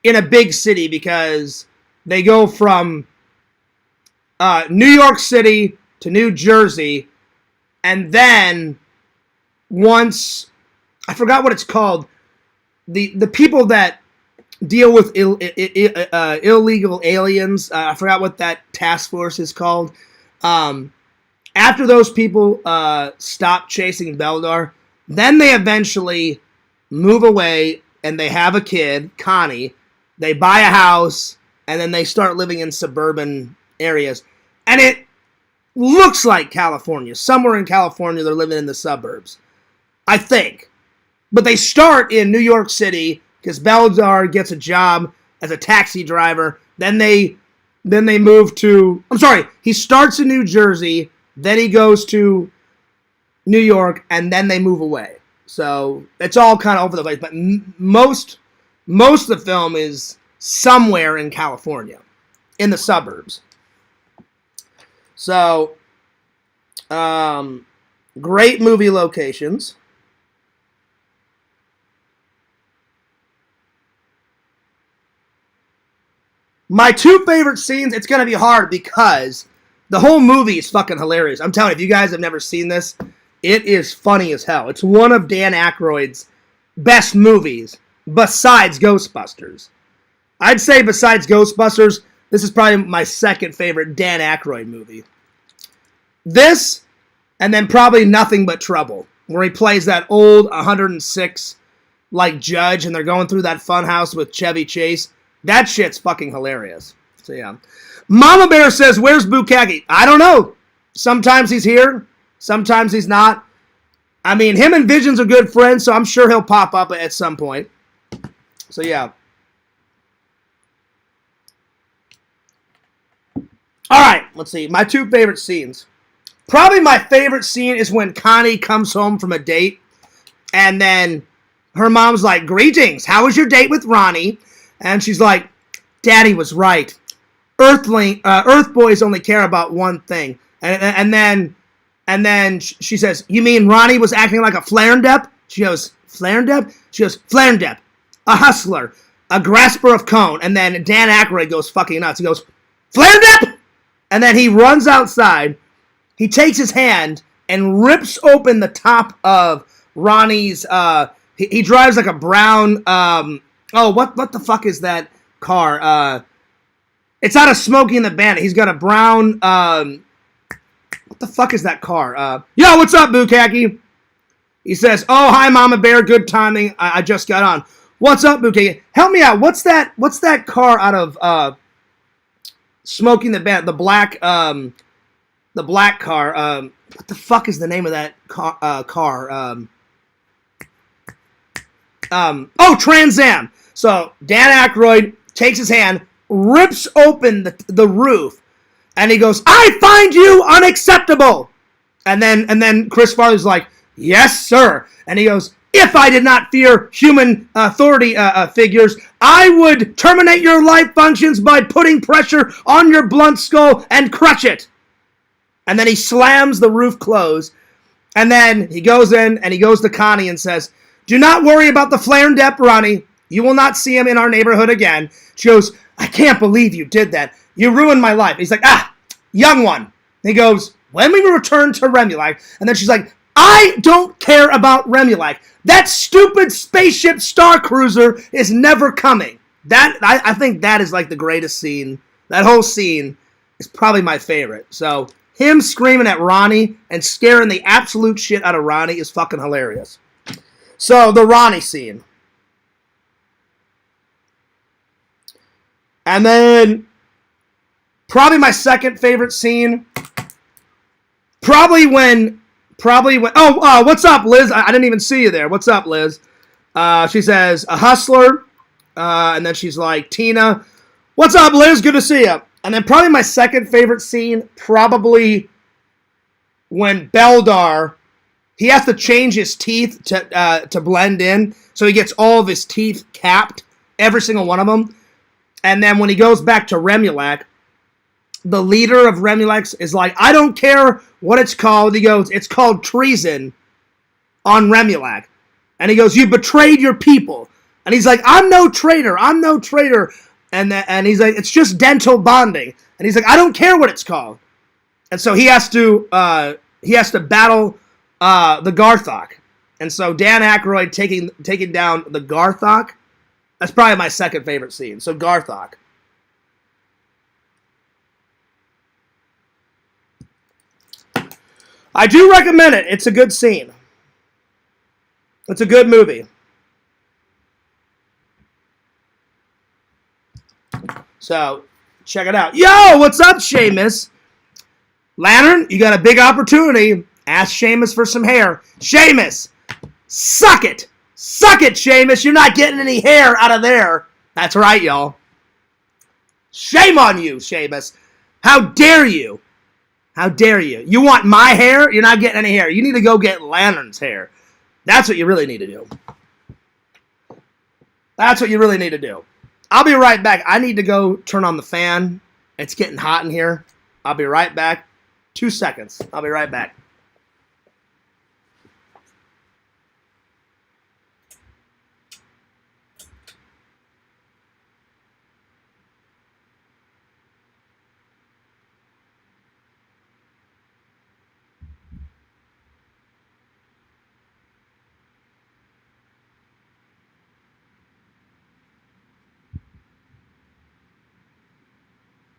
in a big city because they go from New York City to New Jersey, and then once, I forgot what it's called, the people that deal with illegal aliens, I forgot what that task force is called. After those people stop chasing Beldar, then they eventually move away and they have a kid, Connie. They buy a house and then they start living in suburban areas. And it looks like California. Somewhere in California, they're living in the suburbs, I think. But they start in New York City because Beldar gets a job as a taxi driver. Then they move to, he starts in New Jersey, then he goes to New York, and then they move away. So it's all kind of over the place. But most of the film is somewhere in California, in the suburbs. So, great movie locations. My two favorite scenes, it's going to be hard because the whole movie is fucking hilarious. I'm telling you, if you guys have never seen this, it is funny as hell. It's one of Dan Aykroyd's best movies besides Ghostbusters. I'd say besides Ghostbusters, this is probably my second favorite Dan Aykroyd movie. This, and then probably Nothing But Trouble, where he plays that old 106 like judge, and they're going through that funhouse with Chevy Chase. That shit's fucking hilarious. So yeah. Mama Bear says, where's Bukkake? I don't know. Sometimes he's here. Sometimes he's not. I mean, him and Vision's are good friends, so I'm sure he'll pop up at some point. So yeah. Alright, let's see. My two favorite scenes. Probably my favorite scene is when Connie comes home from a date, and then her mom's like, greetings, how was your date with Ronnie? And she's like, Daddy was right. Earth boys only care about one thing. And then she says, you mean Ronnie was acting like a Flarendep? She goes, Flarendep? She goes, Flarendep, a hustler, a grasper of cone. And then Dan Aykroyd goes fucking nuts. He goes, Flarendep? And then he runs outside. He takes his hand and rips open the top of Ronnie's, he drives like a brown, what the fuck is that car? It's out of Smokey and the Bandit. He's got a brown, what the fuck is that car? Yo, what's up, Bukkake? He says, oh, hi, Mama Bear, good timing. I just got on. What's up, Bukkake? Help me out. What's that car out of, Smokey and the Bandit? The black car. What the fuck is the name of that car? Trans Am. So Dan Aykroyd takes his hand, rips open the roof, and he goes, I find you unacceptable. And then Chris Farley's like, yes, sir. And he goes, if I did not fear human authority figures, I would terminate your life functions by putting pressure on your blunt skull and crush it. And then he slams the roof closed. And then he goes in and he goes to Connie and says, do not worry about the Flarendep, Ronnie. You will not see him in our neighborhood again. She goes, I can't believe you did that. You ruined my life. He's like, young one. He goes, when we return to Remulak. And then she's like, I don't care about Remulak. That stupid spaceship star cruiser is never coming. I think that is like the greatest scene. That whole scene is probably my favorite. So him screaming at Ronnie and scaring the absolute shit out of Ronnie is fucking hilarious. So the Ronnie scene. And then probably my second favorite scene. Probably when what's up, Liz? I didn't even see you there. What's up, Liz? She says, a hustler. And then she's like, Tina. What's up, Liz? Good to see you. And then probably my second favorite scene, probably when Beldar, he has to change his teeth to blend in. So he gets all of his teeth capped, every single one of them. And then when he goes back to Remulak, the leader of Remulak is like, I don't care what it's called. He goes, it's called treason on Remulak. And he goes, you betrayed your people. And he's like, I'm no traitor. I'm no traitor. And he's like, it's just dental bonding. And he's like, I don't care what it's called. And so he has to battle the Garthok. And so Dan Aykroyd taking down the Garthok. That's probably my second favorite scene. So Garthok. I do recommend it. It's a good scene. It's a good movie. So, check it out. Yo, what's up, Seamus? Lantern, you got a big opportunity. Ask Seamus for some hair. Seamus, suck it. Suck it, Seamus. You're not getting any hair out of there. That's right, y'all. Shame on you, Seamus. How dare you? How dare you? You want my hair? You're not getting any hair. You need to go get Lantern's hair. That's what you really need to do. That's what you really need to do. I'll be right back. I need to go turn on the fan. It's getting hot in here. I'll be right back. 2 seconds. I'll be right back.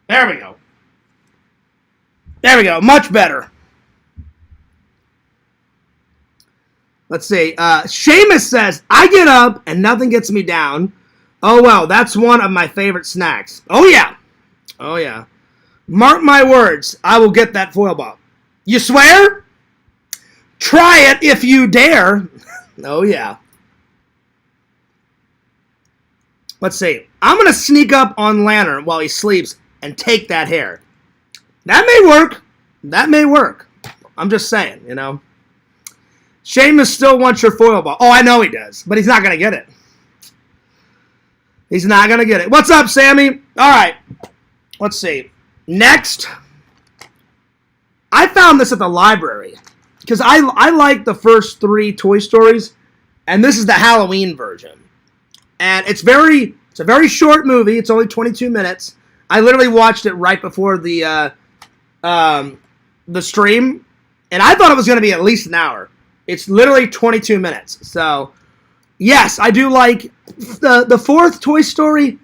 There we go. There we go. Much better. Let's see. Seamus says, I get up and nothing gets me down. Oh, well, that's one of my favorite snacks. Oh, yeah. Oh, yeah. Mark my words. I will get that foil ball. You swear? Try it if you dare. Oh, yeah. Let's see. I'm going to sneak up on Lantern while he sleeps and take that hair. That may work. That may work. I'm just saying, you know. Seamus still wants your foil ball. Oh, I know he does, but he's not going to get it. He's not going to get it. What's up, Sammy? All right. Let's see. Next. I found this at the library because I like the first 3 Toy Stories, and this is the Halloween version. And it's a very short movie. It's only 22 minutes. I literally watched it right before the stream, and I thought it was going to be at least an hour. It's literally 22 minutes. So, yes, I do like the fourth Toy Story.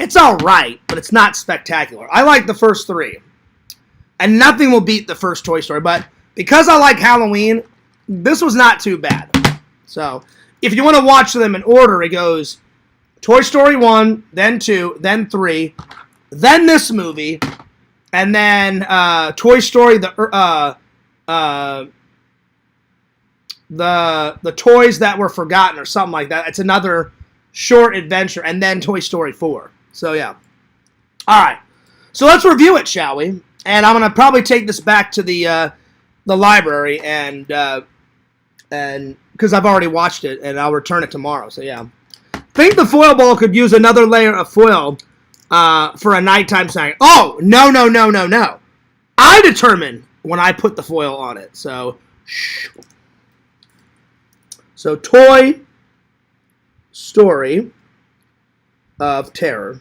It's all right, but it's not spectacular. I like the first 3, and nothing will beat the first Toy Story. But because I like Halloween, this was not too bad. So, if you want to watch them in order, it goes Toy Story 1, then 2, then 3, then this movie, and then Toy Story, the toys that were forgotten or something like that. It's another short adventure, and then Toy Story 4. So, yeah. All right. So, let's review it, shall we? And I'm going to probably take this back to the library and because I've already watched it, and I'll return it tomorrow. So, yeah. Think the foil ball could use another layer of foil for a nighttime snack. Oh, no. I determine when I put the foil on it. So, Toy Story of Terror.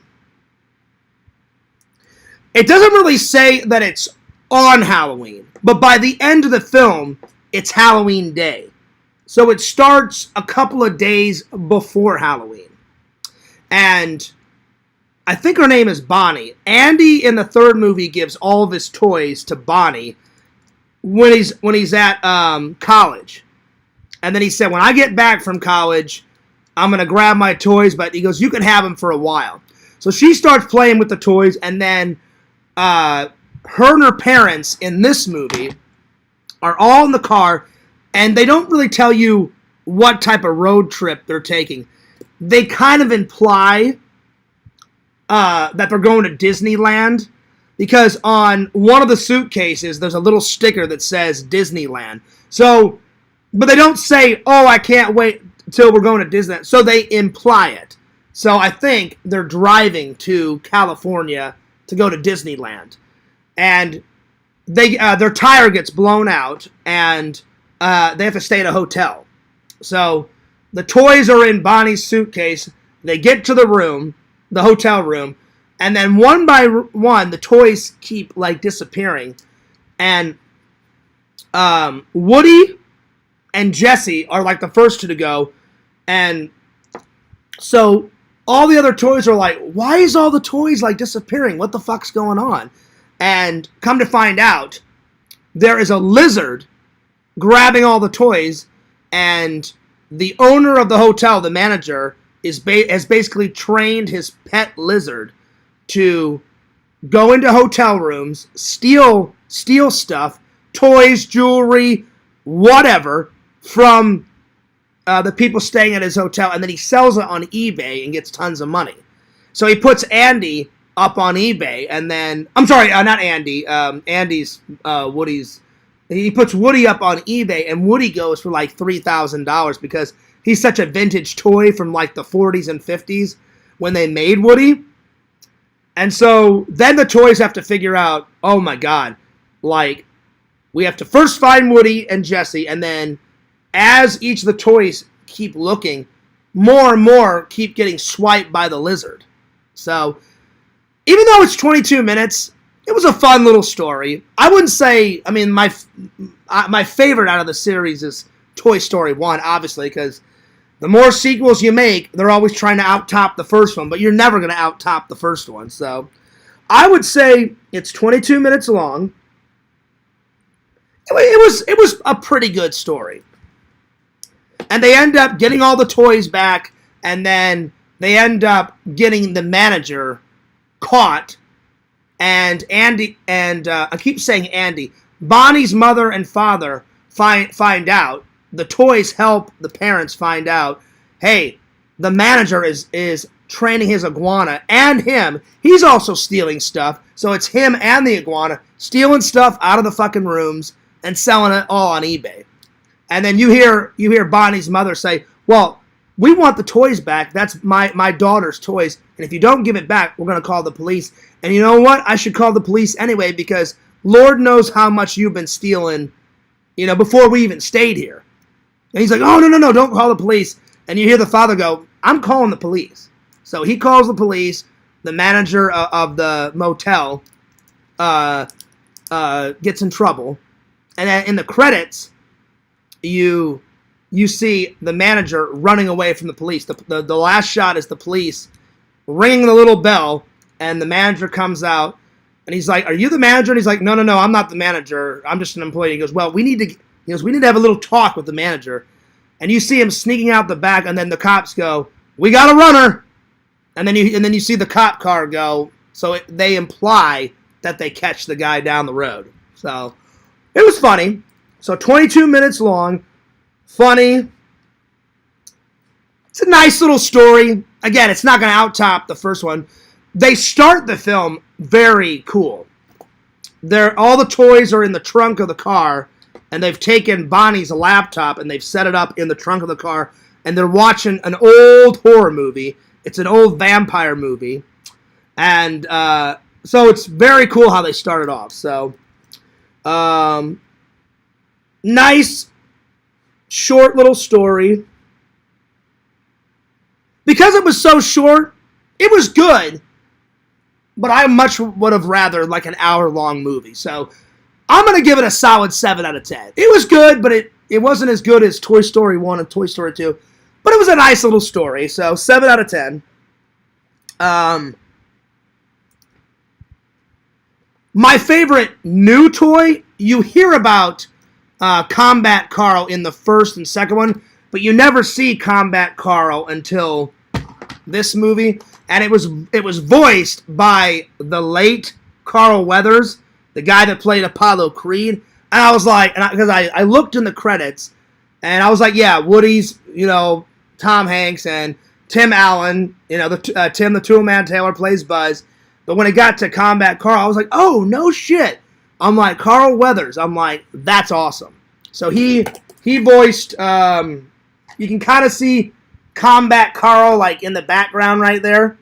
It doesn't really say that it's on Halloween, but by the end of the film, it's Halloween Day. So it starts a couple of days before Halloween. And I think her name is Bonnie. Andy in the third movie gives all of his toys to Bonnie when he's at college. And then he said, when I get back from college, I'm going to grab my toys. But he goes, you can have them for a while. So she starts playing with the toys. And then her and her parents in this movie are all in the car. And they don't really tell you what type of road trip they're taking. They kind of imply that they're going to Disneyland. Because on one of the suitcases, there's a little sticker that says Disneyland. So, but they don't say, oh, I can't wait until we're going to Disneyland. So they imply it. So I think they're driving to California to go to Disneyland. And their tire gets blown out, and they have to stay at a hotel. So the toys are in Bonnie's suitcase. They get to the room, the hotel room, and then one by one, the toys keep like disappearing. And Woody and Jesse are like the first two to go. And so all the other toys are like, why is all the toys like disappearing? What the fuck's going on? And come to find out, there is a lizard grabbing all the toys, and the owner of the hotel, the manager, has basically trained his pet lizard to go into hotel rooms, steal stuff, toys, jewelry, whatever, from the people staying at his hotel, and then he sells it on eBay and gets tons of money. So he puts Andy up on eBay, and then, I'm sorry, not Andy, Andy's, Woody's, he puts Woody up on eBay, and Woody goes for like $3,000 because he's such a vintage toy from like the 40s and 50s. when they made Woody. And so then the toys have to figure out, oh my God, like, we have to first find Woody and Jesse, and then as each of the toys keep looking, more and more keep getting swiped by the lizard. So even though it's 22 minutes, it was a fun little story. I wouldn't say, I mean, my favorite out of the series is Toy Story 1, obviously, because the more sequels you make, they're always trying to out-top the first one, but you're never going to out-top the first one. So I would say it's 22 minutes long. It was a pretty good story. And they end up getting all the toys back, and then they end up getting the manager caught. And Andy, and I keep saying Andy, Bonnie's mother and father find out. The toys help the parents find out, hey, the manager is training his iguana and him. He's also stealing stuff. So it's him and the iguana stealing stuff out of the fucking rooms and selling it all on eBay. And then you hear Bonnie's mother say, well, we want the toys back. That's my daughter's toys. And if you don't give it back, we're going to call the police. And you know what? I should call the police anyway because Lord knows how much you've been stealing, before we even stayed here. And he's like, oh, no, don't call the police. And you hear the father go, I'm calling the police. So he calls the police. The manager of the motel gets in trouble. And then in the credits, you see the manager running away from the police. The last shot is the police ringing the little bell, and the manager comes out, and he's like, are you the manager? And he's like, no, I'm not the manager. I'm just an employee. He goes, well, we need to have a little talk with the manager. And you see him sneaking out the back, and then the cops go, we got a runner. And then you see the cop car go. So they imply that they catch the guy down the road. So it was funny. So 22 minutes long. Funny. It's a nice little story. Again, it's not going to out-top the first one. They start the film very cool. All the toys are in the trunk of the car, and they've taken Bonnie's laptop and they've set it up in the trunk of the car, and they're watching an old horror movie. It's an old vampire movie. And so it's very cool how they started off. So, nice, short little story. Because it was so short, it was good. But I much would have rather like an hour-long movie. So I'm going to give it a solid 7 out of 10. It was good, but it wasn't as good as Toy Story 1 and Toy Story 2. But it was a nice little story. So 7 out of 10. My favorite new toy, you hear about Combat Carl in the first and second one, but you never see Combat Carl until this movie. And it was voiced by the late Carl Weathers, the guy that played Apollo Creed. And I was like, because I looked in the credits, and I was like, yeah, Woody's, Tom Hanks, and Tim Allen, Tim the Toolman Taylor plays Buzz. But when it got to Combat Carl, I was like, oh, no shit. I'm like, Carl Weathers. I'm like, that's awesome. So he voiced, you can kind of see Combat Carl like in the background right there.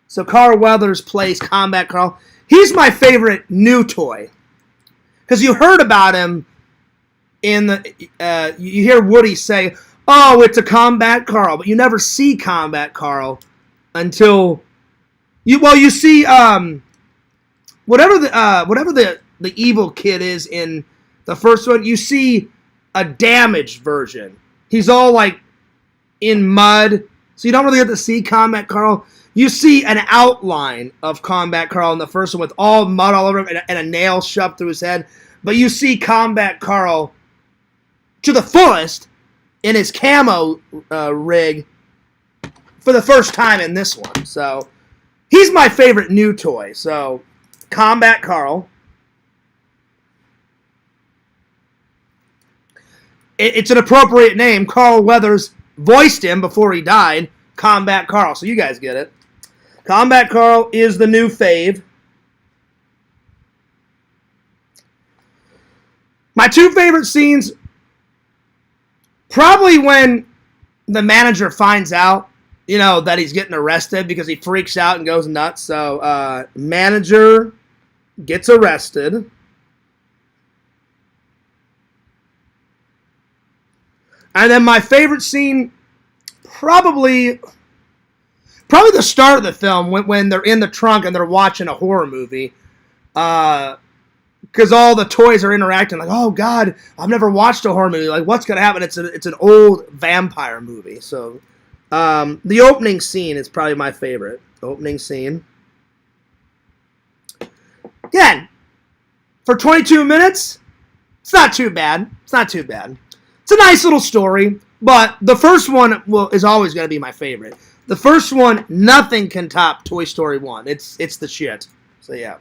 So Carl Weathers plays Combat Carl. He's my favorite new toy. Because you heard about him in the, you hear Woody say, oh, it's a Combat Carl. But you never see Combat Carl until, you see, whatever the evil kid is in the first one, you see a damaged version. He's all like in mud. So you don't really get to see Combat Carl. You see an outline of Combat Carl in the first one with all mud all over him and a nail shoved through his head. But you see Combat Carl to the fullest in his camo rig for the first time in this one. So he's my favorite new toy. So Combat Carl. It's an appropriate name. Carl Weathers voiced him before he died. Combat Carl. So you guys get it. Combat Carl is the new fave. My two favorite scenes, probably when the manager finds out you know, that he's getting arrested because he freaks out and goes nuts. So, manager gets arrested. And then my favorite scene, probably the start of the film when they're in the trunk and they're watching a horror movie. Because all the toys are interacting like, oh God, I've never watched a horror movie. Like, what's gonna happen? It's an old vampire movie. So, the opening scene is probably my favorite. Opening scene. Again, for 22 minutes, it's not too bad. It's not too bad. It's a nice little story, but the first one is always gonna be my favorite. The first one, nothing can top Toy Story 1. It's the shit. So yeah.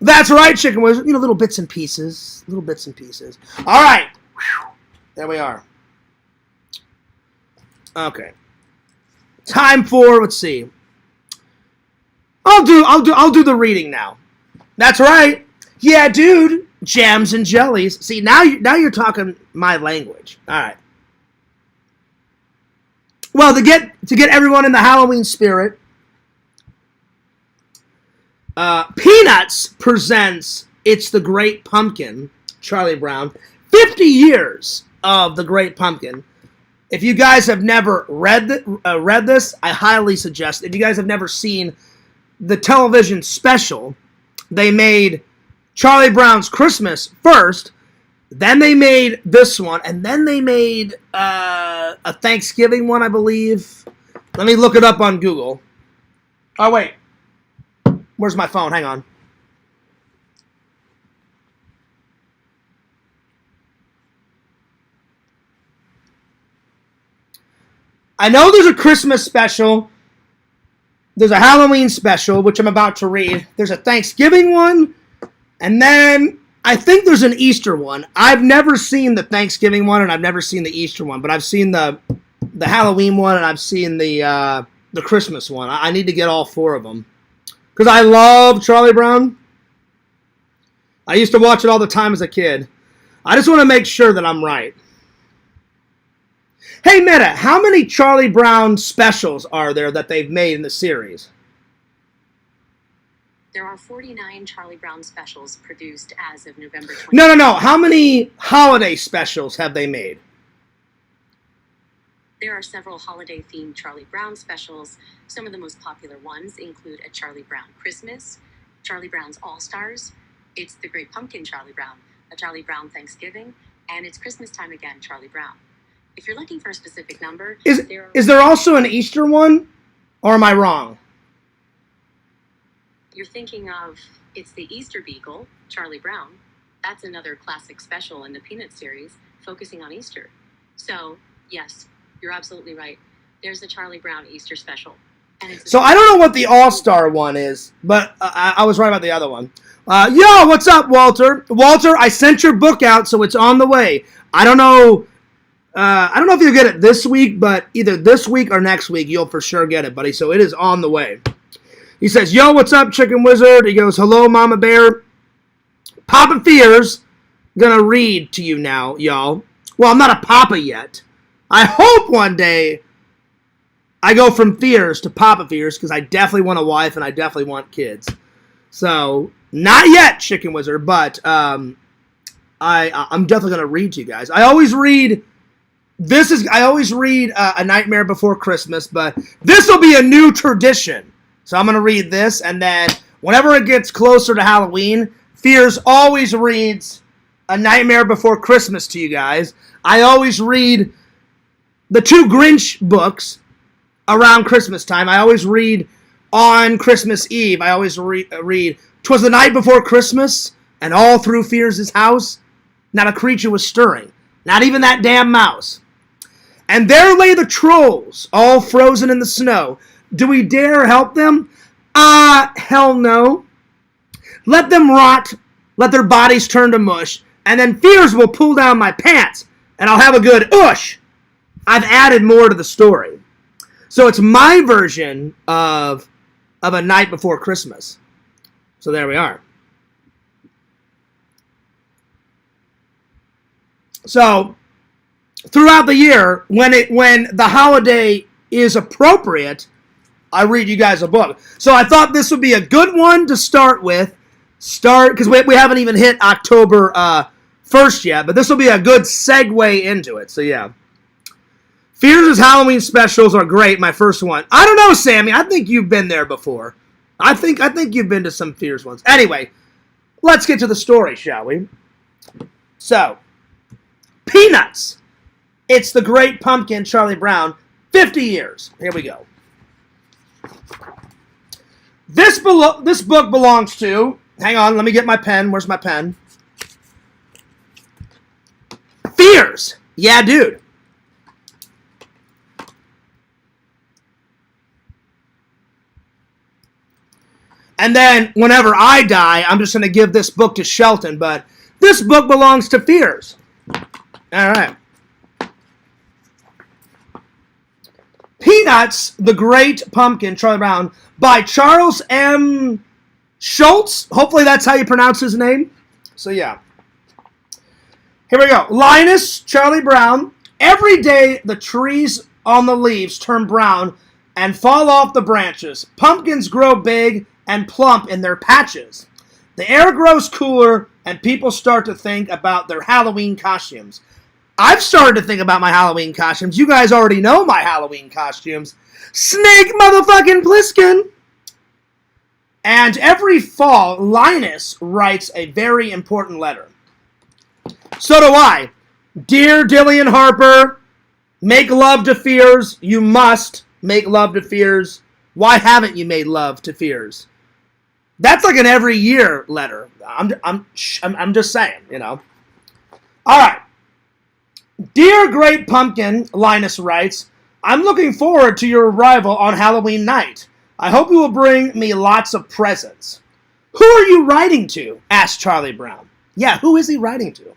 That's right, Chicken Wizard. You know, little bits and pieces. Little bits and pieces. All right. Whew. There we are. Okay. Time for, let's see. I'll do the reading now. That's right. Yeah, dude. Jams and jellies. See, now you're talking my language. All right. Well, to get everyone in the Halloween spirit, Peanuts presents It's the Great Pumpkin, Charlie Brown. 50 years of the Great Pumpkin. If you guys have never read this, I highly suggest. If you guys have never seen the television special, they made Charlie Brown's Christmas first, then they made this one, and then they made a Thanksgiving one, I believe. Let me look it up on Google. Oh, wait. Where's my phone? Hang on. I know there's a Christmas special. There's a Halloween special, which I'm about to read. There's a Thanksgiving one. And then I think there's an Easter one. I've never seen the Thanksgiving one, and I've never seen the Easter one. But I've seen the Halloween one, and I've seen the Christmas one. I need to get all four of them. Because I love Charlie Brown. I used to watch it all the time as a kid. I just want to make sure that I'm right. Hey, Meta, how many Charlie Brown specials are there that they've made in the series? There are 49 Charlie Brown specials produced as of November 20th. No. How many holiday specials have they made? There are several holiday-themed Charlie Brown specials. Some of the most popular ones include a Charlie Brown Christmas, Charlie Brown's All-Stars, It's the Great Pumpkin Charlie Brown, a Charlie Brown Thanksgiving, and It's Christmas Time Again Charlie Brown. If you're looking for a specific number... Is there also an Easter one? Or am I wrong? You're thinking of It's the Easter Beagle, Charlie Brown. That's another classic special in the Peanuts series, focusing on Easter. So, yes, you're absolutely right. There's a Charlie Brown Easter special. So I don't know what the All-Star one is, but I was right about the other one. Yo, what's up, Walter? Walter, I sent your book out, so it's on the way. I don't know if you'll get it this week, but either this week or next week, you'll for sure get it, buddy. So it is on the way. He says, yo, what's up, Chicken Wizard? He goes, hello, Mama Bear. Papa Fears, gonna read to you now, y'all. Well, I'm not a papa yet. I hope one day I go from Fears to Papa Fears, because I definitely want a wife and I definitely want kids. So, not yet, Chicken Wizard, but I'm definitely gonna read to you guys. I always read A Nightmare Before Christmas, but this will be a new tradition. So I'm going to read this, and then whenever it gets closer to Halloween, Fears always reads A Nightmare Before Christmas to you guys. I always read the two Grinch books around Christmas time. I always read on Christmas Eve. I always read 'Twas the Night Before Christmas, and all through Fears' house, not a creature was stirring, not even that damn mouse. And there lay the trolls, all frozen in the snow. Do we dare help them? Hell no. Let them rot, let their bodies turn to mush, and then Fears will pull down my pants, and I'll have a good oosh. I've added more to the story. So it's my version of A Night Before Christmas. So there we are. So throughout the year, when the holiday is appropriate, I read you guys a book. So I thought this would be a good one to start with. Because we haven't even hit October 1st yet, but this will be a good segue into it. So yeah. Fears' Halloween specials are great, my first one. I don't know, Sammy. I think you've been there before. I think you've been to some Fears ones. Anyway, let's get to the story, shall we? So, Peanuts. It's the Great Pumpkin, Charlie Brown. 50 years. Here we go. This book belongs to... Hang on, let me get my pen. Where's my pen? Fears. Yeah, dude. And then, whenever I die, I'm just going to give this book to Shelton, but this book belongs to Fears. All right. Peanuts, the Great Pumpkin, Charlie Brown, by Charles M. Schultz. Hopefully that's how you pronounce his name. So, yeah. Here we go. Linus, Charlie Brown. Every day, the trees on the leaves turn brown and fall off the branches. Pumpkins grow big and plump in their patches. The air grows cooler, and people start to think about their Halloween costumes. I've started to think about my Halloween costumes. You guys already know my Halloween costumes. Snake motherfucking Plissken! And every fall, Linus writes a very important letter. So do I. Dear Dillian Harper, make love to Fears. You must make love to Fears. Why haven't you made love to Fears? That's like an every year letter. I'm just saying, you know. All right. Dear Great Pumpkin, Linus writes, I'm looking forward to your arrival on Halloween night. I hope you will bring me lots of presents. Who are you writing to? Asked Charlie Brown. Yeah, who is he writing to?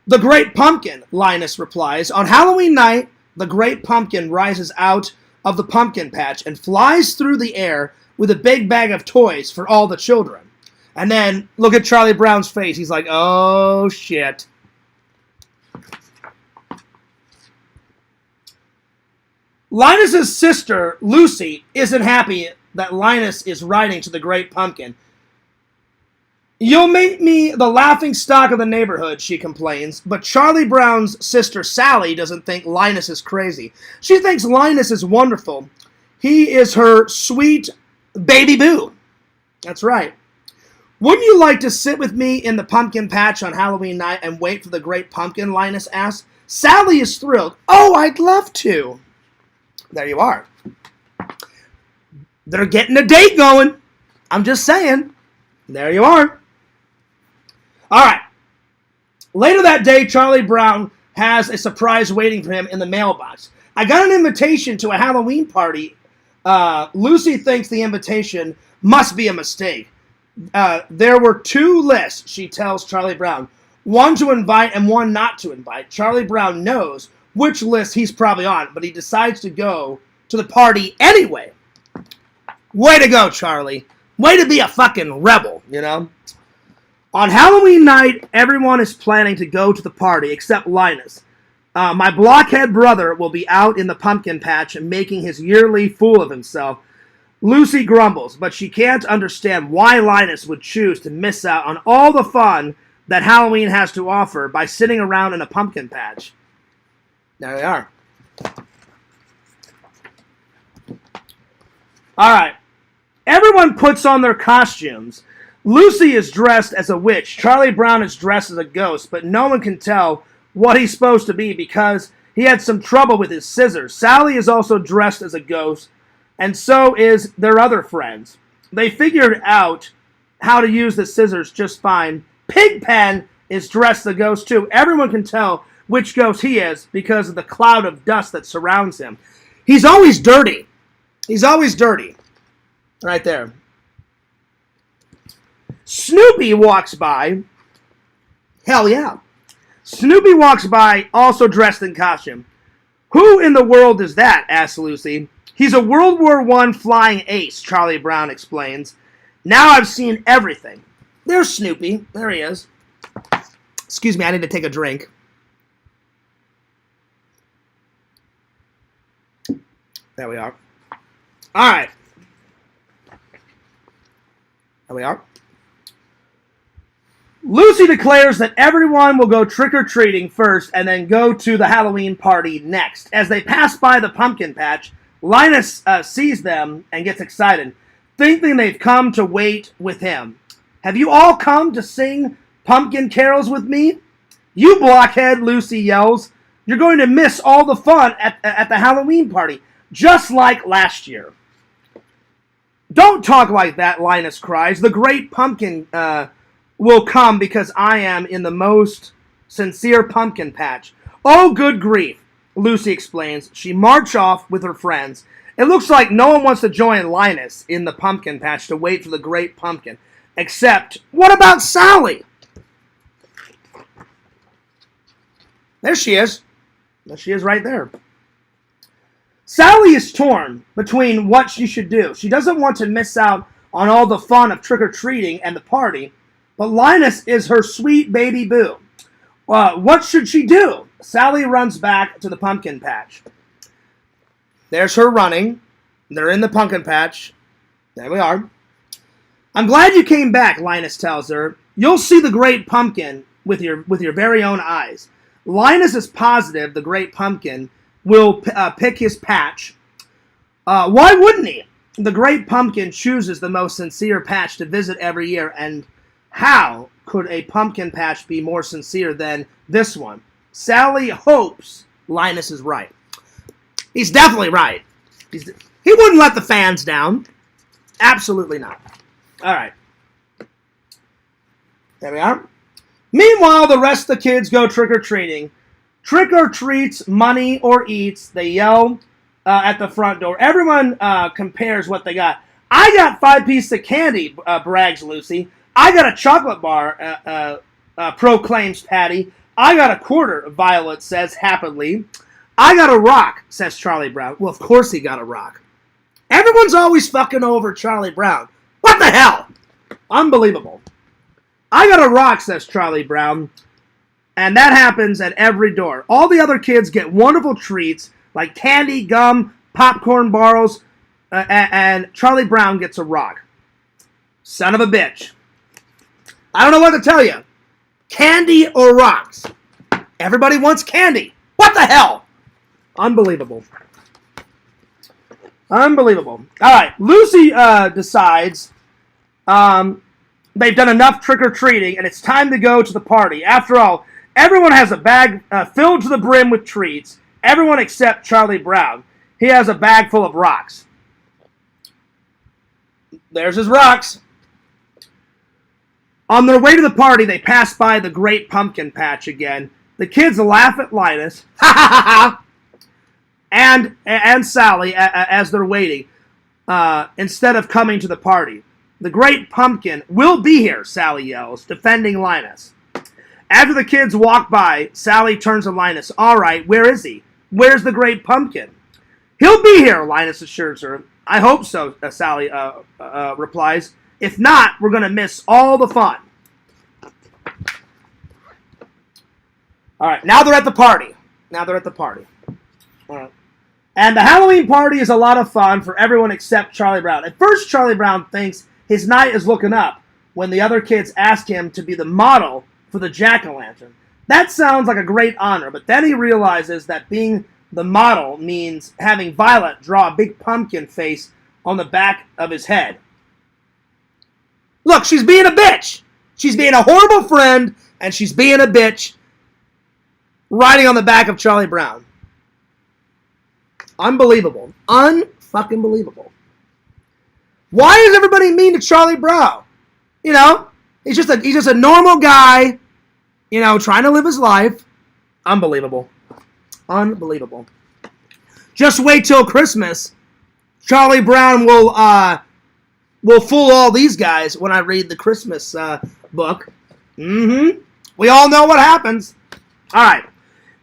The Great Pumpkin, Linus replies. On Halloween night, the Great Pumpkin rises out of the pumpkin patch and flies through the air with a big bag of toys for all the children. And then, look at Charlie Brown's face. He's like, oh, shit. Linus's sister, Lucy, isn't happy that Linus is writing to the Great Pumpkin. You'll make me the laughing stock of the neighborhood, she complains, but Charlie Brown's sister, Sally, doesn't think Linus is crazy. She thinks Linus is wonderful. He is her sweet baby boo. That's right. Wouldn't you like to sit with me in the pumpkin patch on Halloween night and wait for the Great Pumpkin, Linus asks. Sally is thrilled. Oh, I'd love to. There you are. They're getting a date going. I'm just saying. There you are. All right. Later that day, Charlie Brown has a surprise waiting for him in the mailbox. I got an invitation to a Halloween party. Lucy thinks the invitation must be a mistake. There were two lists, she tells Charlie Brown. One to invite and one not to invite. Charlie Brown knows which list he's probably on, but he decides to go to the party anyway. Way to go, Charlie. Way to be a fucking rebel, you know? On Halloween night, everyone is planning to go to the party except Linus. My blockhead brother will be out in the pumpkin patch and making his yearly fool of himself. Lucy grumbles, but she can't understand why Linus would choose to miss out on all the fun that Halloween has to offer by sitting around in a pumpkin patch. There they are. All right. Everyone puts on their costumes. Lucy is dressed as a witch. Charlie Brown is dressed as a ghost, but no one can tell what he's supposed to be because he had some trouble with his scissors. Sally is also dressed as a ghost, and so is their other friends. They figured out how to use the scissors just fine. Pigpen is dressed as a ghost too. Everyone can tell which ghost he is because of the cloud of dust that surrounds him. He's always dirty. He's always dirty. Right there. Snoopy walks by. Hell yeah. Snoopy walks by, also dressed in costume. Who in the world is that? Asks Lucy. He's a World War I flying ace, Charlie Brown explains. Now I've seen everything. There's Snoopy. There he is. Excuse me, I need to take a drink. There we are. All right. There we are. Lucy declares that everyone will go trick-or-treating first and then go to the Halloween party next. As they pass by the pumpkin patch, Linus sees them and gets excited, thinking they've come to wait with him. Have you all come to sing pumpkin carols with me? You blockhead, Lucy yells. You're going to miss all the fun at the Halloween party, just like last year. Don't talk like that, Linus cries. The great pumpkin will come because I am in the most sincere pumpkin patch. Oh, good grief, Lucy explains. She marches off with her friends. It looks like no one wants to join Linus in the pumpkin patch to wait for the great pumpkin. Except, what about Sally? There she is. There she is right there. Sally is torn between what she should do. She doesn't want to miss out on all the fun of trick-or-treating and the party, but Linus is her sweet baby boo. What should she do? Sally runs back to the pumpkin patch. There's her running. They're in the pumpkin patch. There we are. I'm glad you came back, Linus tells her. You'll see the great pumpkin with your very own eyes. Linus is positive the great pumpkin will pick his patch. Why wouldn't he? The great pumpkin chooses the most sincere patch to visit every year, and how could a pumpkin patch be more sincere than this one? Sally hopes Linus is right. He's definitely right. He wouldn't let the fans down. Absolutely not. All right. There we are. Meanwhile, the rest of the kids go trick-or-treating. Trick or treats, money or eats. They yell at the front door. Everyone compares what they got. I got 5 pieces of candy, brags Lucy. I got a chocolate bar, proclaims Patty. I got a quarter, Violet says happily. I got a rock, says Charlie Brown. Well, of course he got a rock. Everyone's always fucking over Charlie Brown. What the hell? Unbelievable. I got a rock, says Charlie Brown. And that happens at every door. All the other kids get wonderful treats like candy, gum, popcorn bars, and Charlie Brown gets a rock. Son of a bitch. I don't know what to tell you. Candy or rocks? Everybody wants candy. What the hell? Unbelievable. Unbelievable. All right. Lucy decides they've done enough trick-or-treating and it's time to go to the party. After all, everyone has a bag filled to the brim with treats. Everyone except Charlie Brown. He has a bag full of rocks. There's his rocks. On their way to the party, they pass by the great pumpkin patch again. The kids laugh at Linus. Ha ha ha ha! And Sally as they're waiting, instead of coming to the party. The great pumpkin will be here, Sally yells, defending Linus. After the kids walk by, Sally turns to Linus. All right, where is he? Where's the great pumpkin? He'll be here, Linus assures her. I hope so, Sally replies. If not, we're going to miss all the fun. All right, now they're at the party. All right. And the Halloween party is a lot of fun for everyone except Charlie Brown. At first, Charlie Brown thinks his night is looking up when the other kids ask him to be the model for the jack-o'-lantern. That sounds like a great honor, but then he realizes that being the model means having Violet draw a big pumpkin face on the back of his head. Look, she's being a bitch. She's being a horrible friend, and she's being a bitch riding on the back of Charlie Brown. Unbelievable. Unfucking believable. Why is everybody mean to Charlie Brown? You know, he's just a normal guy, you know, trying to live his life. Unbelievable. Unbelievable. Just wait till Christmas. Charlie Brown will fool all these guys when I read the Christmas book. We all know what happens. All right.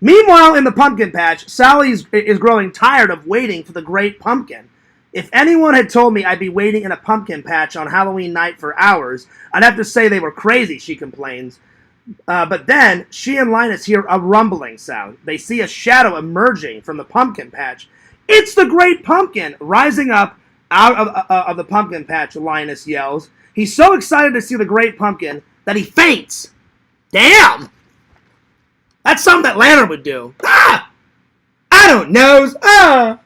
Meanwhile, in the pumpkin patch, Sally is growing tired of waiting for the great pumpkin. If anyone had told me I'd be waiting in a pumpkin patch on Halloween night for hours, I'd have to say they were crazy, she complains. But then, she and Linus hear a rumbling sound. They see a shadow emerging from the pumpkin patch. It's the Great Pumpkin rising up out of the pumpkin patch, Linus yells. He's so excited to see the Great Pumpkin that he faints. Damn! That's something that Lantern would do. Ah! I don't know. Ah!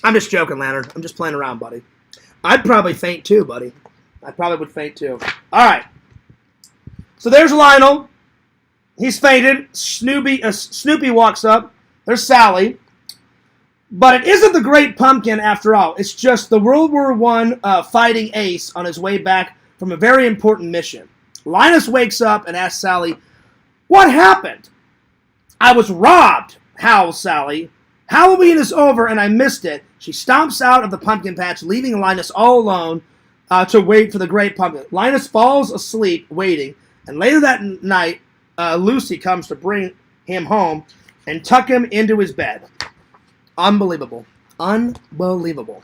I'm just joking, Lantern. I'm just playing around, buddy. I'd probably faint too, buddy. I probably would faint too. All right. So there's Lionel. He's fainted. Snoopy walks up. There's Sally. But it isn't the Great Pumpkin after all. It's just the World War I fighting ace on his way back from a very important mission. Linus wakes up and asks Sally, "What happened?" "I was robbed," howls Sally. "Halloween is over and I missed it." She stomps out of the pumpkin patch, leaving Linus all alone to wait for the Great Pumpkin. Linus falls asleep waiting, and later that night, Lucy comes to bring him home and tuck him into his bed. Unbelievable. Unbelievable.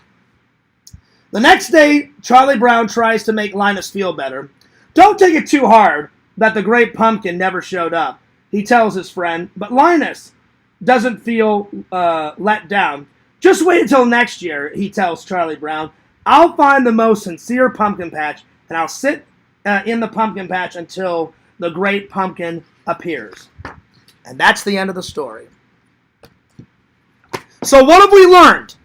The next day, Charlie Brown tries to make Linus feel better. "Don't take it too hard that the Great Pumpkin never showed up," he tells his friend. But Linus doesn't feel let down. "Just wait until next year," he tells Charlie Brown. "I'll find the most sincere pumpkin patch, and I'll sit in the pumpkin patch until the Great Pumpkin appears." And that's the end of the story. So what have we learned?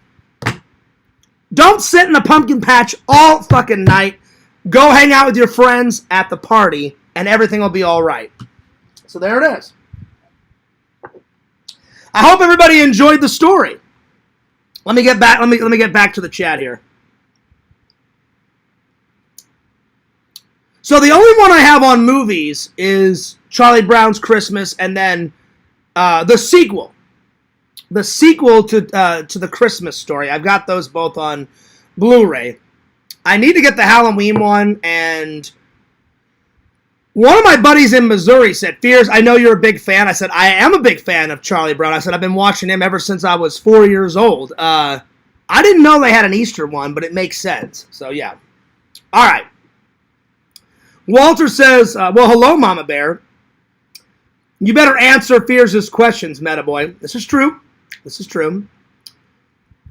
Don't sit in the pumpkin patch all fucking night. Go hang out with your friends at the party, and everything will be all right. So there it is. I hope everybody enjoyed the story. Let me get back. Let me get back to the chat here. So the only one I have on movies is Charlie Brown's Christmas, and then the sequel. The sequel to the Christmas Story. I've got those both on Blu-ray. I need to get the Halloween one, and one of my buddies in Missouri said, "Fears, I know you're a big fan." I said, "I am a big fan of Charlie Brown." I said, "I've been watching him ever since I was 4 years old." I didn't know they had an Easter one, but it makes sense. So, yeah. All right. Walter says, "Well, hello, Mama Bear. You better answer Fears' questions, Meta Boy." This is true. This is true.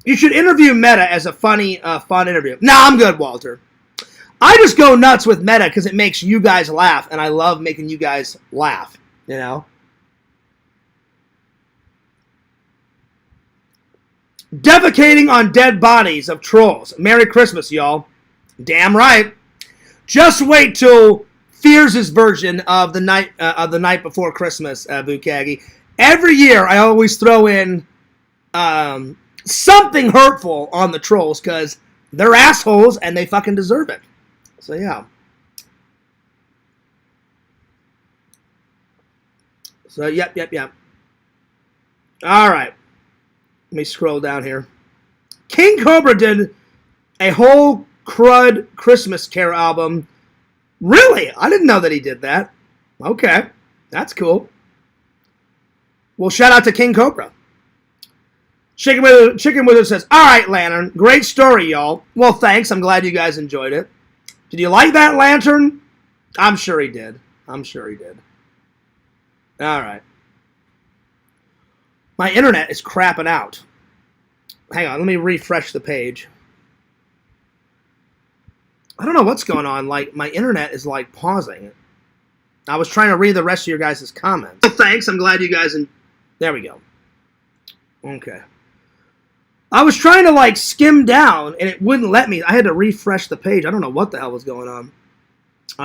"You should interview Meta as a fun interview." Nah, I'm good, Walter. I just go nuts with Meta because it makes you guys laugh, and I love making you guys laugh, you know? Defecating on dead bodies of trolls. Merry Christmas, y'all. Damn right. Just wait till Fears' version of the night before Christmas, Bukagi. Every year, I always throw in something hurtful on the trolls because they're assholes and they fucking deserve it. So yeah. So yep. All right. Let me scroll down here. King Cobra did a whole crud Christmas Carol album. Really? I didn't know that he did that. Okay. That's cool. Well, shout out to King Cobra. Chicken Wizard says, "All right, Lantern. Great story, y'all." Well, thanks. I'm glad you guys enjoyed it. Did you like that, Lantern? I'm sure he did. I'm sure he did. All right. My internet is crapping out. Hang on. Let me refresh the page. I don't know what's going on. Like, my internet is, like, pausing. I was trying to read the rest of your guys' comments. Well, thanks. I'm glad you guys... There we go. Okay. I was trying to, like, skim down, and it wouldn't let me. I had to refresh the page. I don't know what the hell was going on.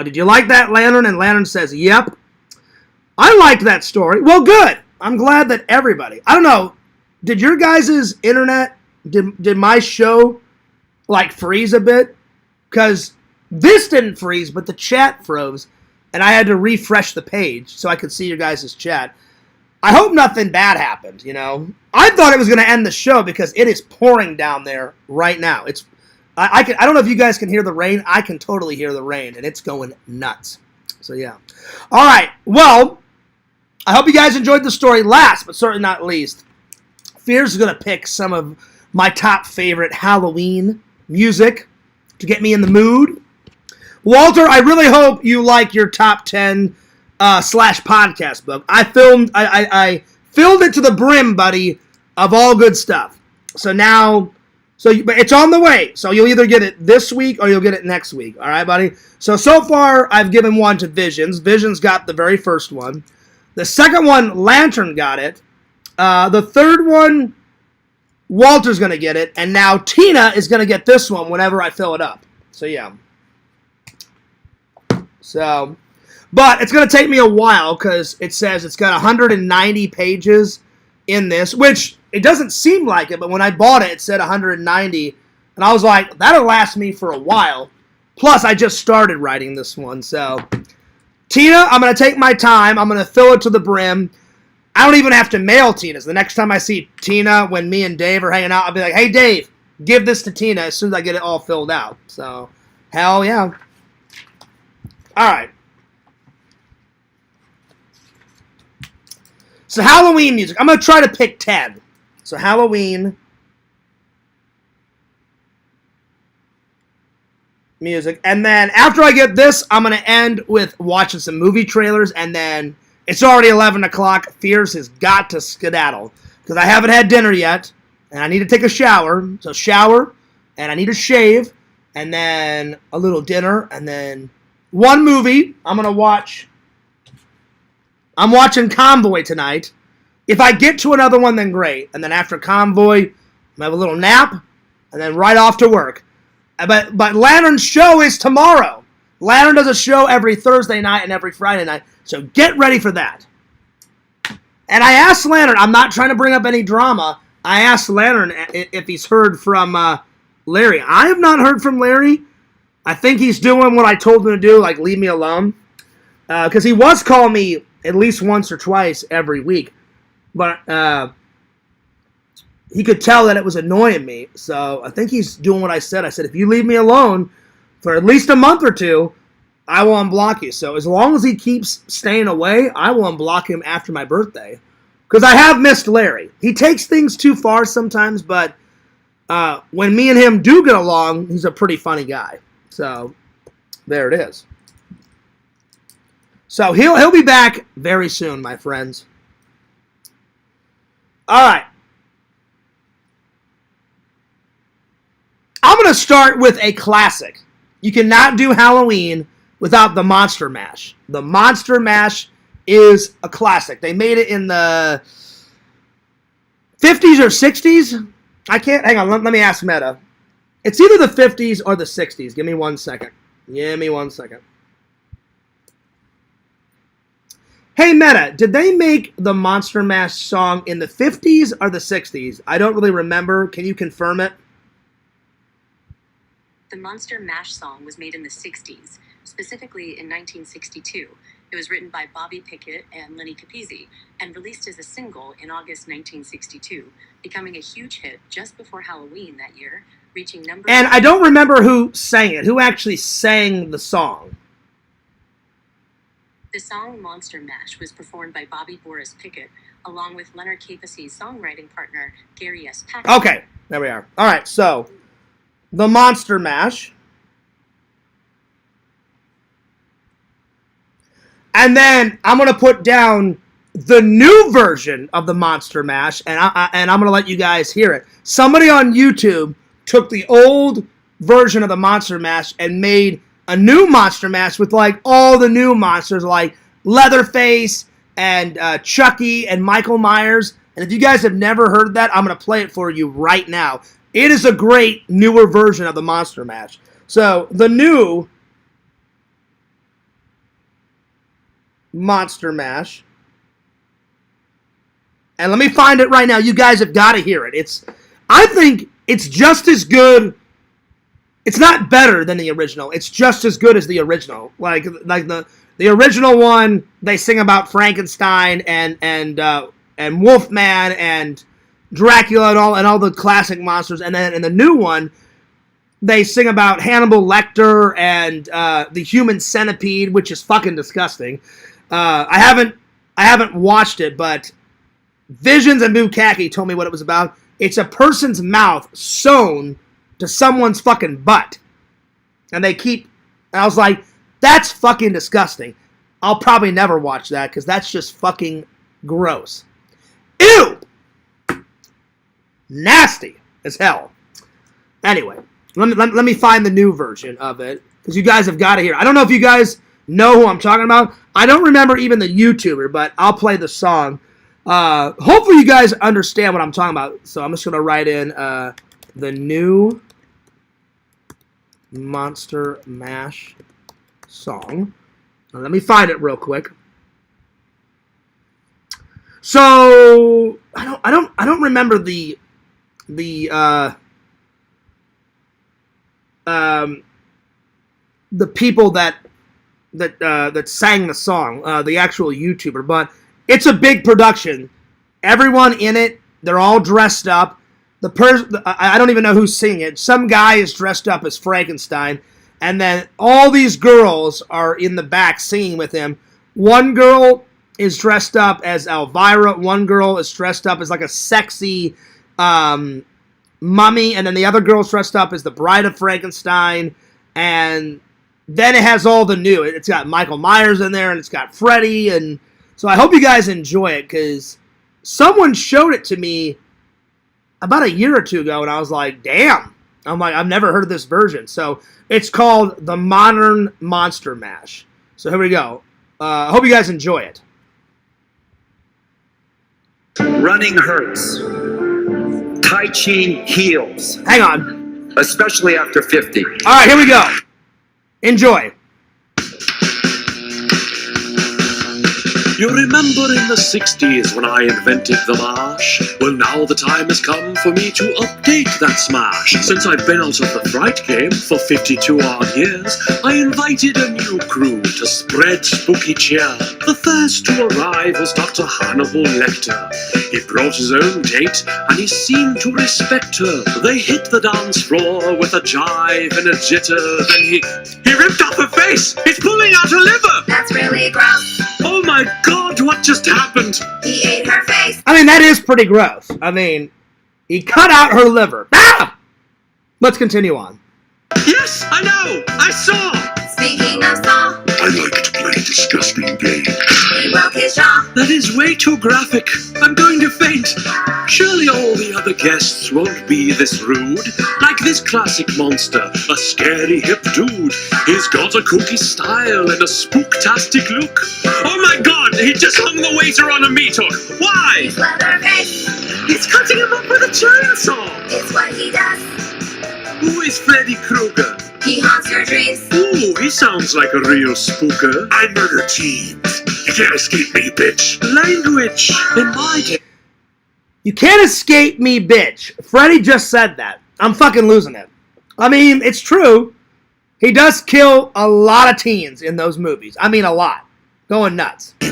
Did you like that, Lantern? And Lantern says, "Yep. I liked that story." Well, good. I'm glad that everybody... I don't know. Did your guys' internet... Did my show, like, freeze a bit? Because this didn't freeze, but the chat froze, and I had to refresh the page so I could see your guys' chat. I hope nothing bad happened, you know. I thought it was going to end the show because it is pouring down there right now. I don't know if you guys can hear the rain. I can totally hear the rain, and it's going nuts. So, yeah. All right. Well, I hope you guys enjoyed the story. Last, but certainly not least, Fears is going to pick some of my top favorite Halloween music to get me in the mood. Walter, I really hope you like your top 10 / podcast book. I filled it to the brim, buddy, of all good stuff. So now, but it's on the way. So you'll either get it this week or you'll get it next week. All right, buddy? So far, I've given one to Visions. Visions got the very first one. The second one, Lantern got it. The third one, Walter's going to get it. And now Tina is going to get this one whenever I fill it up. So, yeah. So, but it's going to take me a while because it says it's got 190 pages in this, which it doesn't seem like it, but when I bought it, it said 190, and I was like, that'll last me for a while. Plus, I just started writing this one, so Tina, I'm going to take my time. I'm going to fill it to the brim. I don't even have to mail Tina's. The next time I see Tina, when me and Dave are hanging out, I'll be like, hey, Dave, give this to Tina as soon as I get it all filled out. So, hell yeah. All right. So, Halloween music. I'm going to try to pick 10. So, Halloween music. And then after I get this, I'm going to end with watching some movie trailers. And then it's already 11 o'clock. Fierce has got to skedaddle because I haven't had dinner yet. And I need to take a shower. So, shower. And I need to shave. And then a little dinner. And then one movie I'm going to watch. I'm watching Convoy tonight. If I get to another one, then great. And then after Convoy, I have a little nap, and then right off to work. But Lantern's show is tomorrow. Lantern does a show every Thursday night and every Friday night, so get ready for that. And I asked Lantern, I'm not trying to bring up any drama, I asked Lantern if he's heard from Larry. I have not heard from Larry. I think he's doing what I told him to do, like leave me alone. Because he was calling me at least once or twice every week. But he could tell that it was annoying me. So I think he's doing what I said. I said, if you leave me alone for at least a month or two, I will unblock you. So as long as he keeps staying away, I will unblock him after my birthday. Because I have missed Larry. He takes things too far sometimes, but when me and him do get along, he's a pretty funny guy. So there it is. So he'll be back very soon, my friends. All right. I'm going to start with a classic. You cannot do Halloween without the Monster Mash. The Monster Mash is a classic. They made it in the 50s or 60s. I can't, hang on, let me ask Meta. It's either the 50s or the 60s. Give me 1 second. Give me 1 second. Hey, Meta, did they make the Monster Mash song in the 50s or the 60s? I don't really remember. Can you confirm it? The Monster Mash song was made in the 60s, specifically in 1962. It was written by Bobby Pickett and Lenny Capizzi and released as a single in August 1962, becoming a huge hit just before Halloween that year, reaching number... And I don't remember who sang it. Who actually sang the song? The song Monster Mash was performed by Bobby Boris Pickett, along with Leonard Capizzi's songwriting partner, Gary S. Packard. Okay, there we are. All right, so the Monster Mash. And then I'm going to put down the new version of the Monster Mash, and I'm going to let you guys hear it. Somebody on YouTube took the old version of the Monster Mash and made a new Monster Mash with, like, all the new monsters, like Leatherface and Chucky and Michael Myers. And if you guys have never heard that, I'm going to play it for you right now. It is a great, newer version of the Monster Mash. So, the new Monster Mash. And let me find it right now. You guys have got to hear it. I think it's just as good. It's not better than the original. It's just as good as the original. Like the original one, they sing about Frankenstein and Wolfman and Dracula and all the classic monsters. And then in the new one, they sing about Hannibal Lecter and the human centipede, which is fucking disgusting. I haven't watched it, but Visions and Bukaki told me what it was about. It's a person's mouth sewn to someone's fucking butt. And I was like, that's fucking disgusting. I'll probably never watch that because that's just fucking gross. Ew! Nasty as hell. Anyway, let me find the new version of it, because you guys have got to hear. I don't know if you guys know who I'm talking about. I don't remember even the YouTuber, but I'll play the song. Hopefully you guys understand what I'm talking about. So I'm just going to write in the new Monster Mash song. Now, let me find it real quick. So I don't remember the people that sang the song, the actual YouTuber, but it's a big production. Everyone in it, they're all dressed up. I don't even know who's singing it. Some guy is dressed up as Frankenstein, and then all these girls are in the back singing with him. One girl is dressed up as Elvira. One girl is dressed up as like a sexy mummy, and then the other girl's dressed up as the Bride of Frankenstein, and then it has all the new. It's got Michael Myers in there, and it's got Freddy, and so I hope you guys enjoy it, because someone showed it to me about a year or two ago, and I was like, damn. I'm like, I've never heard of this version. So it's called the Modern Monster Mash. So here we go. I hope you guys enjoy it. Running hurts. Tai Chi heals. Hang on. Especially after 50. All right, here we go. Enjoy. You remember in the 60s when I invented the marsh? Well, now the time has come for me to update that smash. Since I've been out of the fright game for 52 odd years, I invited a new crew to spread spooky cheer. The first to arrive was Dr. Hannibal Lecter. He brought his own date, and he seemed to respect her. They hit the dance floor with a jive and a jitter. Then he ripped off her face! He's pulling out her liver! That's really gross. Oh my God, what just happened? He ate her face. I mean, that is pretty gross. I mean, he cut out her liver. Ah! Let's continue on. Yes, I know! I saw! Speaking of Saw, I like to play disgusting games. he broke his jaw. That is way too graphic. I'm going to faint. Surely all the other guests won't be this rude. Like this classic monster, a scary hip dude. He's got a kooky style and a spooktastic look. Oh my God, he just hung the waiter on a meat hook. Why? He's Leatherface. He's cutting him up with a chainsaw. It's what he does. Who is Freddy Krueger? He haunts your dreams. Ooh, he sounds like a real spooker. I murder teens. You can't escape me, bitch. Language. In my day. You can't escape me, bitch. Freddy just said that. I'm fucking losing it. I mean, it's true. He does kill a lot of teens in those movies. I mean, a lot. Going nuts. You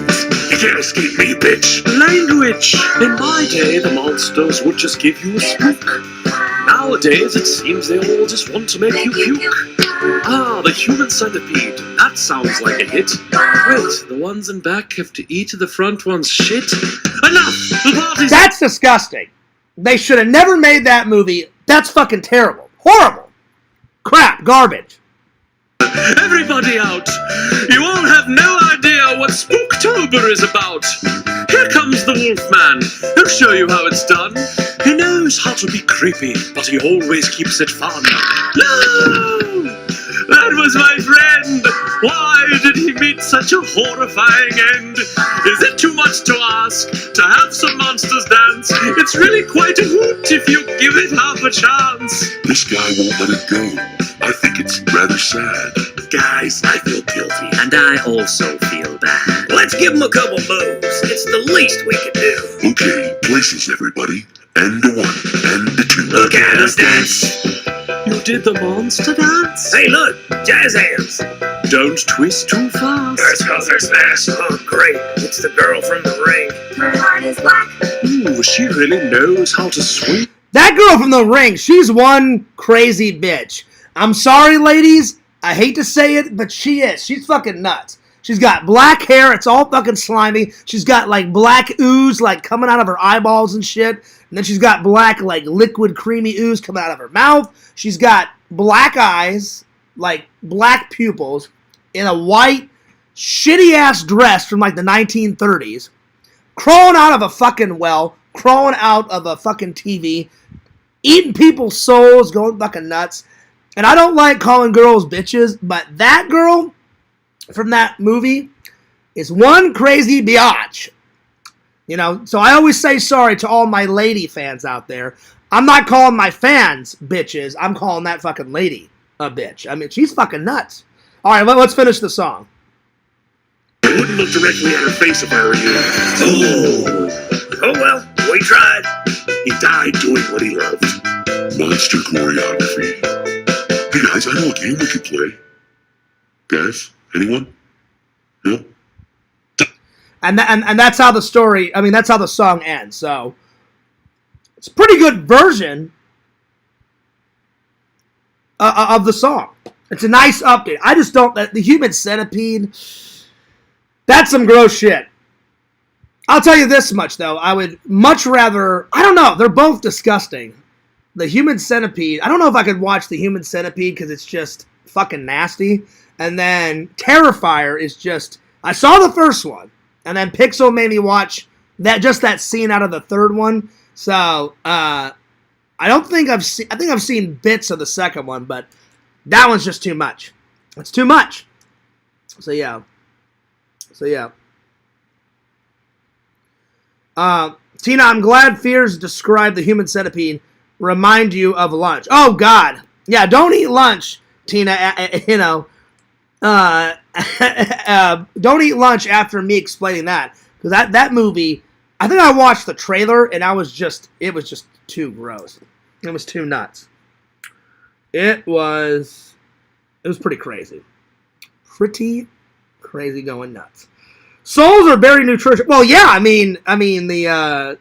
can't escape me, bitch. Language. In my day, the monsters would just give you a spook. Nowadays, it seems they all just want to make you puke. Ah, the human centipede. That sounds like a hit. Wait, the ones in back have to eat the front one's shit? Enough! The party's... That's disgusting. They should have never made that movie. That's fucking terrible. Horrible. Crap. Garbage. Everybody out! You all have no idea what Spooktober is about! Here comes the Wolfman. He'll show you how it's done. He knows how to be creepy, but he always keeps it fun. No! That was my friend! Why did he meet such a horrifying end? Is it too much to ask to have some monsters dance? It's really quite a hoot if you give it half a chance. This guy won't let it go. I think it's rather sad. Guys, I feel guilty. And I also feel bad. Let's give him a couple moves. It's the least we can do. Okay, places, everybody. And a one, and a two. Look at us dance. You did the monster dance? Hey, look, jazz hands. Don't twist too fast. First calls her smash. Oh, great. It's the girl from the ring. Her heart is black. Ooh, she really knows how to swing. That girl from the ring, she's one crazy bitch. I'm sorry, ladies. I hate to say it, but she is. She's fucking nuts. She's got black hair. It's all fucking slimy. She's got, like, black ooze, like, coming out of her eyeballs and shit. And then she's got black, like, liquid, creamy ooze coming out of her mouth. She's got black eyes, like, black pupils, in a white, shitty-ass dress from, like, the 1930s, crawling out of a fucking well, crawling out of a fucking TV, eating people's souls, going fucking nuts. And I don't like calling girls bitches, but that girl from that movie is one crazy biatch. You know, so I always say sorry to all my lady fans out there. I'm not calling my fans bitches. I'm calling that fucking lady a bitch. I mean, she's fucking nuts. All right, let's finish the song. I wouldn't look directly at her face if I were you. Oh well, we tried. He died doing what he loved. Monster choreography. Hey guys, I know a game we could play. Guys, anyone? No? And that's how the story, I mean, that's how the song ends. So, it's a pretty good version of the song. It's a nice update. I just don't, the Human Centipede, that's some gross shit. I'll tell you this much, though. I would much rather, I don't know, they're both disgusting. The Human Centipede, I don't know if I could watch the Human Centipede because it's just fucking nasty. And then Terrifier is just, I saw the first one, and then Pixel made me watch that scene out of the third one. So, I don't think I think I've seen bits of the second one, but that one's just too much. It's too much. So, yeah. Tina, I'm glad fears describe the Human Centipede remind you of lunch. Oh, God. Yeah, don't eat lunch, Tina. You know, don't eat lunch after me explaining that. Because that movie, I think I watched the trailer, and it was just too gross. It was too nuts. It was pretty crazy. Pretty crazy going nuts. Souls are very nutritious. Well, yeah, I mean the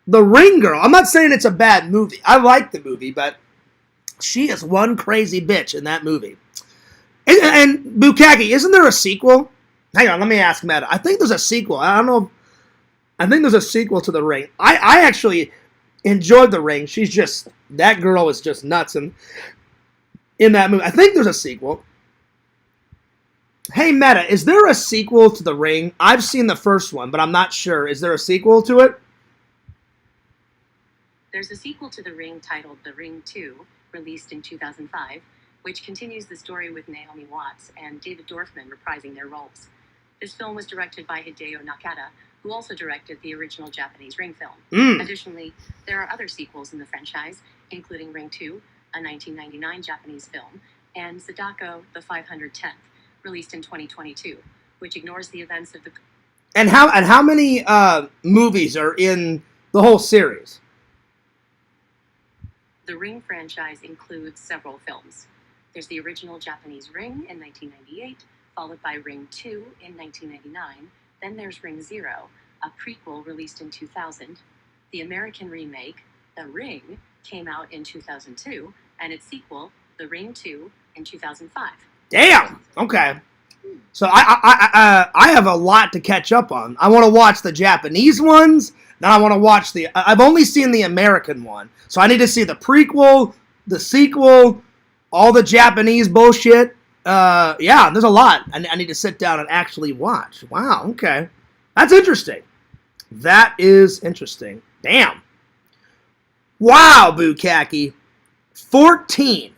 Ring Girl. I'm not saying it's a bad movie. I like the movie, but she is one crazy bitch in that movie. And Bukaki, isn't there a sequel? Hang on, let me ask Meta. I think there's a sequel. I don't know. I think there's a sequel to The Ring. I actually enjoyed The Ring. That girl is just nuts in that movie. I think there's a sequel. Hey, Meta, is there a sequel to The Ring? I've seen the first one, but I'm not sure. Is there a sequel to it? There's a sequel to The Ring titled The Ring 2, released in 2005, which continues the story with Naomi Watts and David Dorfman reprising their roles. This film was directed by Hideo Nakata, who also directed the original Japanese Ring film. Additionally, there are other sequels in the franchise, including Ring 2, a 1999 Japanese film, and Sadako the 510th, released in 2022, which ignores the events of the... And how many movies are in the whole series? The Ring franchise includes several films. There's the original Japanese Ring in 1998, followed by Ring 2 in 1999. Then there's Ring 0, a prequel released in 2000. The American remake, The Ring, came out in 2002, and its sequel, The Ring 2, in 2005. Damn! Okay. So I have a lot to catch up on. I want to watch the Japanese ones. Then I want to watch I've only seen the American one. So I need to see the prequel, the sequel, all the Japanese bullshit. Yeah, there's a lot I need to sit down and actually watch. Wow, okay. That's interesting. That is interesting. Damn. Wow, Bukaki. 14.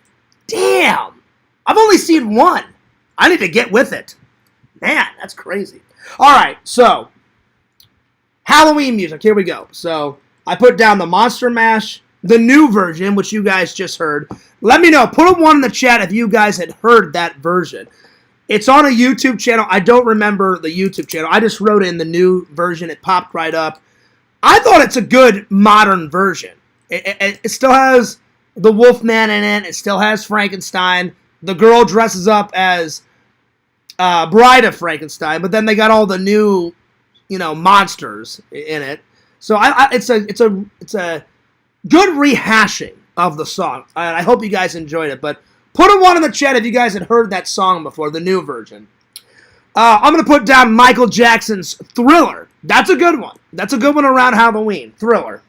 Damn. I've only seen one. I need to get with it. Man, that's crazy. All right, so Halloween music. Here we go. So I put down the Monster Mash, the new version, which you guys just heard. Let me know. Put a 1 in the chat if you guys had heard that version. It's on a YouTube channel. I don't remember the YouTube channel. I just wrote in the new version. It popped right up. I thought it's a good modern version. It still has the Wolfman in it. It still has Frankenstein. The girl dresses up as Bride of Frankenstein, but then they got all the new, monsters in it. So it's a good rehashing of the song. I hope you guys enjoyed it. But put a 1 in the chat if you guys had heard that song before, the new version. I'm going to put down Michael Jackson's Thriller. That's a good one. That's a good one around Halloween. Thriller.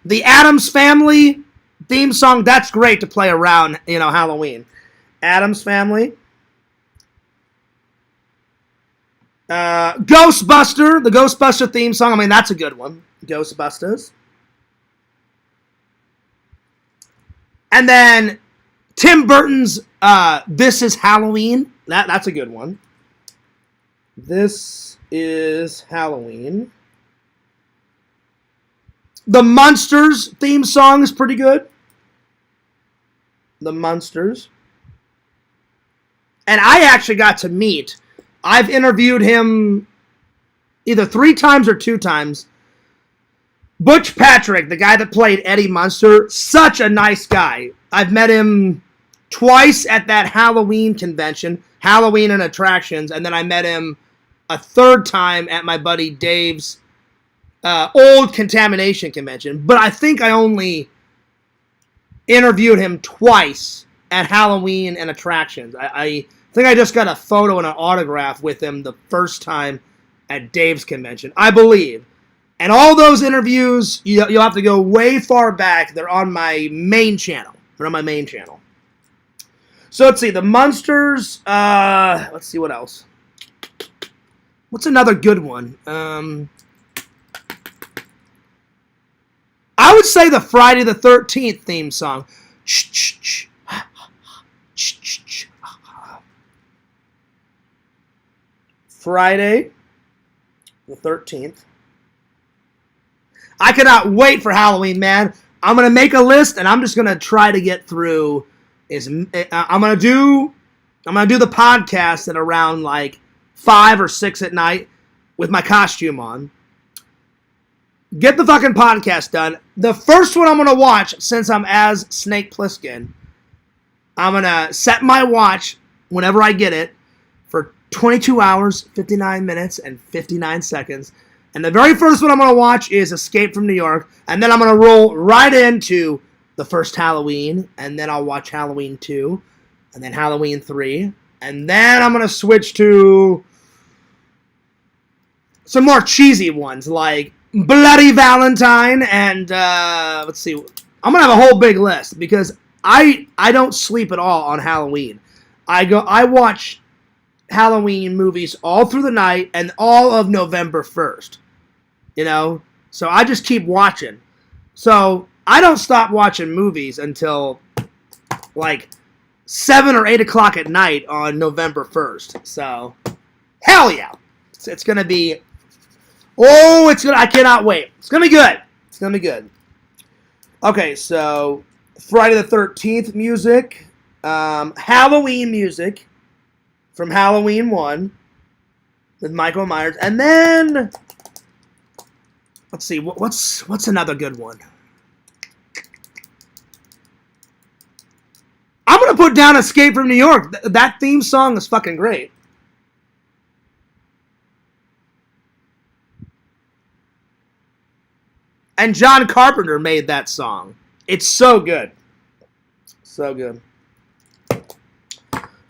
The Addams Family theme song, that's great to play around, Halloween. Addams Family. Ghostbuster, the Ghostbuster theme song. I mean, that's a good one. Ghostbusters. And then Tim Burton's This Is Halloween. That's a good one. This is Halloween. The Munsters theme song is pretty good. The Munsters. And I actually got to meet, I've interviewed him either 3 times or 2 times. Butch Patrick, the guy that played Eddie Munster, such a nice guy. I've met him twice at that Halloween convention, Halloween and Attractions, and then I met him a 3rd time at my buddy Dave's old Contamination convention. But I think I only interviewed him twice at Halloween and Attractions. I think I just got a photo and an autograph with him the first time at Dave's convention, I believe. And all those interviews, you'll have to go way far back. They're on my main channel. So let's see, the Munsters. Let's see what else. What's another good one? I would say the Friday the 13th theme song. Friday the 13th. I cannot wait for Halloween, man. I'm going to make a list, and I'm just going to try to get through. I'm going to do the podcast at around like 5 or 6 at night with my costume on. Get the fucking podcast done. The first one I'm going to watch, since I'm as Snake Plissken, I'm going to set my watch whenever I get it for 22 hours, 59 minutes, and 59 seconds. And the very first one I'm going to watch is Escape from New York. And then I'm going to roll right into the first Halloween. And then I'll watch Halloween 2. And then Halloween 3. And then I'm going to switch to some more cheesy ones like Bloody Valentine. And let's see. I'm going to have a whole big list because I don't sleep at all on Halloween. I watch Halloween movies all through the night and all of November 1st. You know? So I just keep watching. So I don't stop watching movies until like 7 or 8 o'clock at night on November 1st. So, hell yeah. It's going to be... I cannot wait. It's going to be good. It's going to be good. Okay, so Friday the 13th music. Halloween music from Halloween 1 with Michael Myers. And then... let's see, what's another good one? I'm going to put down Escape from New York. That theme song is fucking great. And John Carpenter made that song. It's so good. So good. All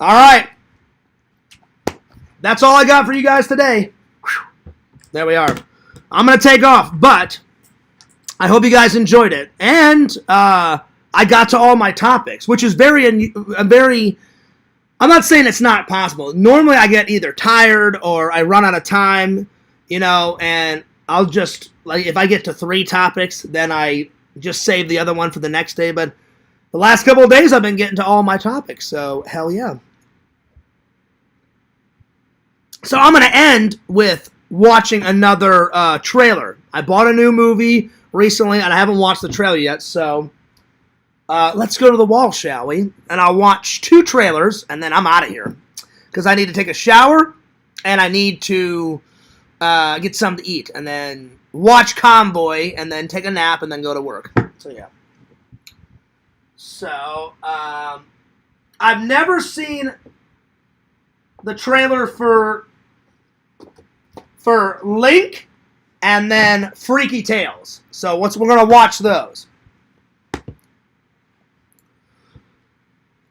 right. That's all I got for you guys today. Whew. There we are. I'm going to take off, but I hope you guys enjoyed it. And I got to all my topics, which is very, I'm not saying it's not possible. Normally I get either tired or I run out of time, you know, and I'll just, like, if I get to 3 topics, then I just save the other one for the next day. But the last couple of days I've been getting to all my topics, so hell yeah. So I'm going to end with watching another trailer. I bought a new movie recently, and I haven't watched the trailer yet, so let's go to the wall, shall we? And I'll watch 2 trailers, and then I'm out of here. Because I need to take a shower, and I need to get something to eat, and then watch Convoy, and then take a nap, and then go to work. So, yeah. So, I've never seen the trailer for Link and then Freaky Tales. So we're going to watch those.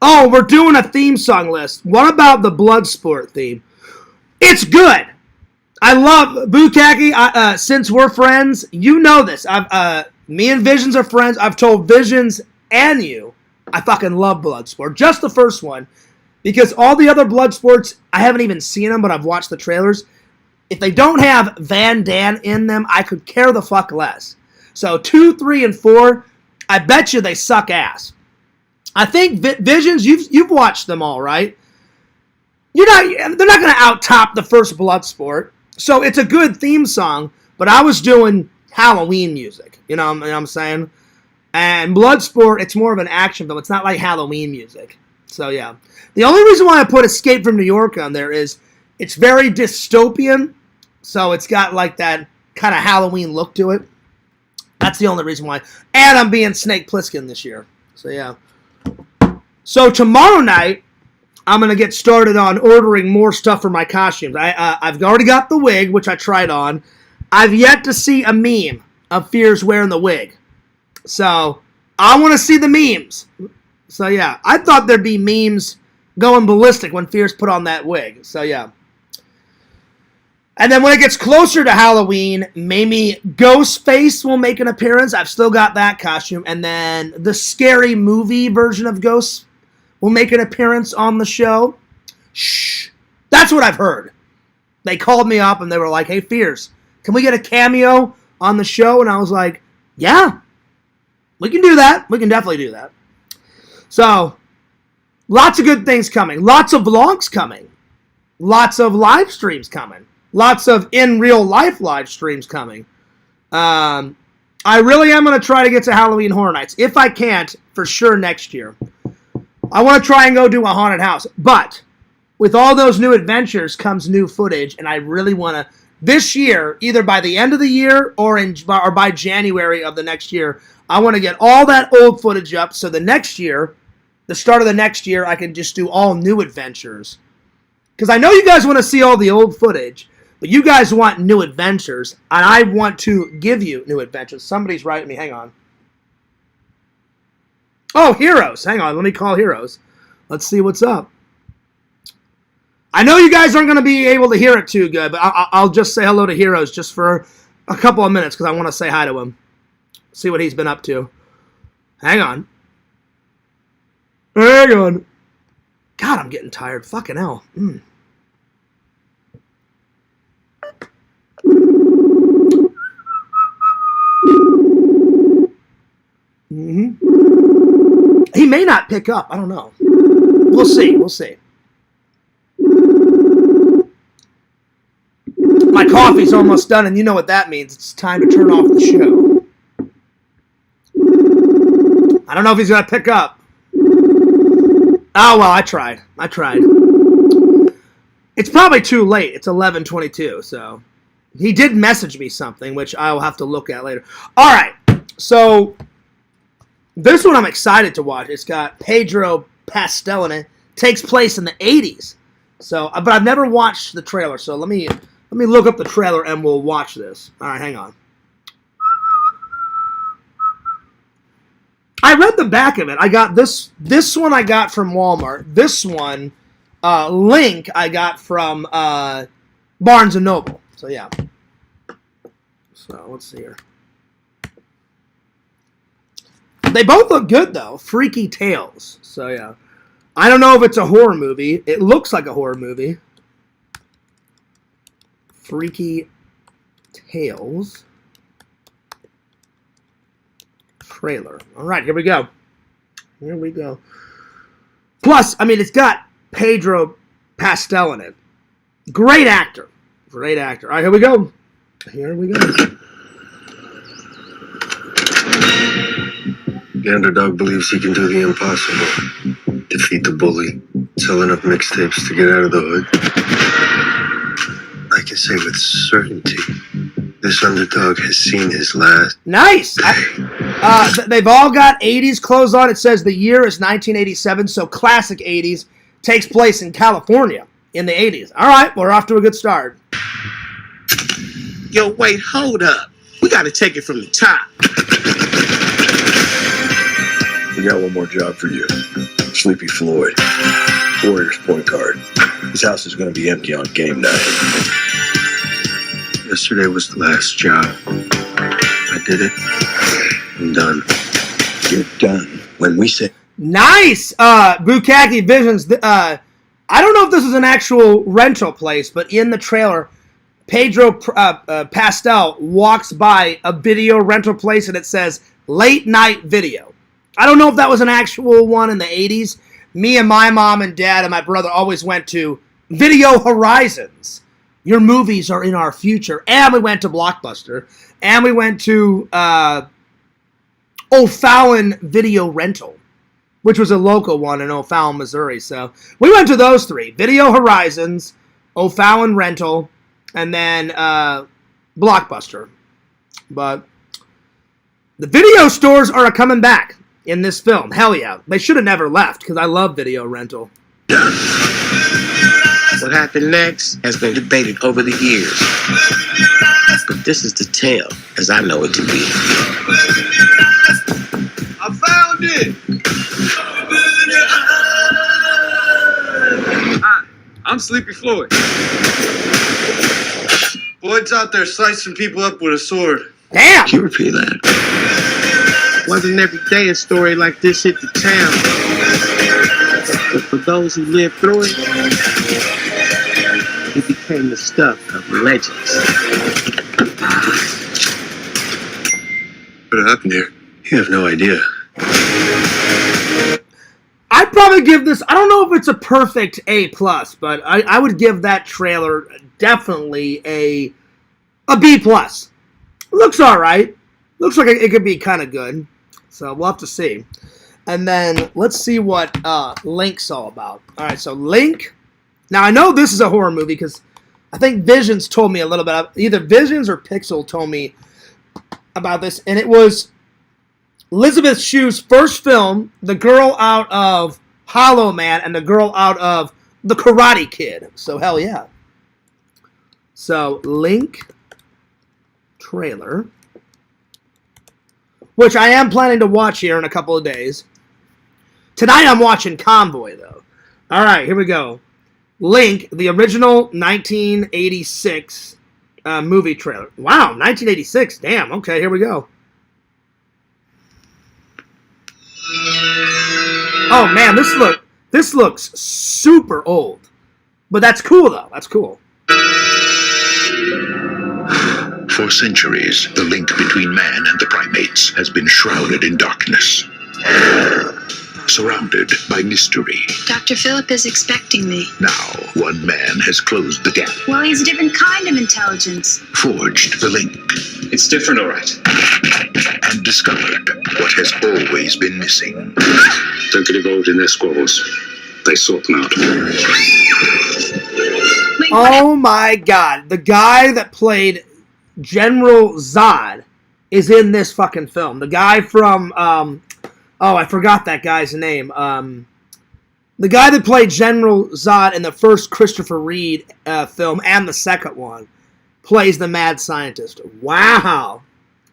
Oh, we're doing a theme song list. What about the Bloodsport theme? It's good. I love Bukaki. Since we're friends, you know this. Me and Visions are friends. I've told Visions and you, I fucking love Bloodsport. Just the first one. Because all the other Bloodsports, I haven't even seen them, but I've watched the trailers. If they don't have Van Dan in them, I could care the fuck less. So 2, 3, and 4, I bet you they suck ass. I think Visions, you've watched them all, right? They're not going to out-top the first Bloodsport. So it's a good theme song, but I was doing Halloween music. You know what I'm saying? And Bloodsport, it's more of an action film. It's not like Halloween music. So, yeah. The only reason why I put Escape from New York on there is it's very dystopian. So it's got like that kind of Halloween look to it. That's the only reason why. And I'm being Snake Plissken this year. So, yeah. So, tomorrow night, I'm going to get started on ordering more stuff for my costumes. I've already got the wig, which I tried on. I've yet to see a meme of Fierce wearing the wig. So, I want to see the memes. So, yeah. I thought there'd be memes going ballistic when Fierce put on that wig. So, yeah. And then when it gets closer to Halloween, maybe Ghostface will make an appearance. I've still got that costume. And then the Scary Movie version of Ghost will make an appearance on the show. Shh. That's what I've heard. They called me up and they were like, hey, Fierce, can we get a cameo on the show? And I was like, yeah, we can do that. We can definitely do that. So, lots of good things coming. Lots of vlogs coming. Lots of live streams coming. Lots of in real life live streams coming. I really am going to try to get to Halloween Horror Nights. If I can't, for sure next year. I want to try and go do a haunted house. But with all those new adventures comes new footage. And I really want to, this year, either by the end of the year or by January of the next year, I want to get all that old footage up. So the next year, the start of the next year, I can just do all new adventures. Because I know you guys want to see all the old footage. But you guys want new adventures, and I want to give you new adventures. Somebody's writing me. Hang on. Oh, Heroes. Hang on. Let me call Heroes. Let's see what's up. I know you guys aren't going to be able to hear it too good, but I'll just say hello to Heroes just for a couple of minutes because I want to say hi to him. See what he's been up to. Hang on. Hang on. God, I'm getting tired. Fucking hell. He may not pick up. I don't know. We'll see. We'll see. My coffee's almost done, and you know what that means. It's time to turn off the show. I don't know if he's going to pick up. Oh, well, I tried. It's probably too late. It's 11:22, so he did message me something, which I'll have to look at later. All right, so this one I'm excited to watch. It's got Pedro Pascal in it. Takes place in the 80s. So, but I've never watched the trailer, so let me look up the trailer and we'll watch this. All right, hang on. I read the back of it. I got this one I got from Walmart. This one, Link, I got from Barnes & Noble. So, yeah. So, let's see here. They both look good, though. Freaky Tales. So, yeah. I don't know if it's a horror movie. It looks like a horror movie. Freaky Tales. Trailer. All right, here we go. Here we go. Plus, I mean, it's got Pedro Pascal in it. Great actor. Great actor. All right, here we go. Here we go. The underdog believes he can do the impossible. Defeat the bully. Sell enough mixtapes to get out of the hood. I can say with certainty, this underdog has seen his last. Nice! They've all got 80s clothes on. It says the year is 1987, so classic 80s. Takes place in California in the 80s. All right, we're off to a good start. Yo, wait, hold up. We got to take it from the top. We got one more job for you. Sleepy Floyd, Warriors point guard. His house is going to be empty on game night. Yesterday was the last job. I did it. I'm done. You're done. When we say... Nice! Bukaki Visions. I don't know if this is an actual rental place, but in the trailer, Pedro Pascal walks by a video rental place and it says late night video. I don't know if that was an actual one in the 80s. Me and my mom and dad and my brother always went to Video Horizons. Your movies are in our future. And we went to Blockbuster. And we went to O'Fallon Video Rental, which was a local one in O'Fallon, Missouri. So we went to those three. Video Horizons, O'Fallon Rental, and then Blockbuster. But the video stores are coming back in this film. Hell yeah. They should have never left, because I love video rental. What happened next has been debated over the years. But this is the tale, as I know it to be. I found it! Hi, I'm Sleepy Floyd. Floyd's out there slicing people up with a sword. Damn! Can you repeat that? Wasn't every day a story like this hit the town. But for those who lived through it, it became the stuff of legends. What happened here? You have no idea. I'd probably give this, I don't know if it's a perfect A+, but I would give that trailer definitely a B+. Looks alright. Looks like it could be kind of good. So we'll have to see. And then let's see what Link's all about. Alright, so Link. Now I know this is a horror movie because I think Visions told me a little bit. Either Visions or Pixel told me about this. And it was Elizabeth Shue's first film, the girl out of Hollow Man and the girl out of The Karate Kid. So hell yeah. So Link trailer, which I am planning to watch here in a couple of days. Tonight I'm watching Convoy though. Alright, here we go. Link, the original 1986 movie trailer. Wow, 1986. Damn, okay, here we go. Oh man, this looks super old. But that's cool though. That's cool. For centuries, the link between man and the primates has been shrouded in darkness, surrounded by mystery. Dr. Phillip is expecting me. Now, one man has closed the gap, Well, he's a different kind of intelligence. forged the link, It's different, all right. and discovered what has always been missing. Don't get involved in their squabbles. They sort them out. Oh my god. The guy that played General Zod is in this fucking film. The guy from I forgot that guy's name. The guy that played General Zod in the first Christopher Reeve film and the second one plays the mad scientist. Wow.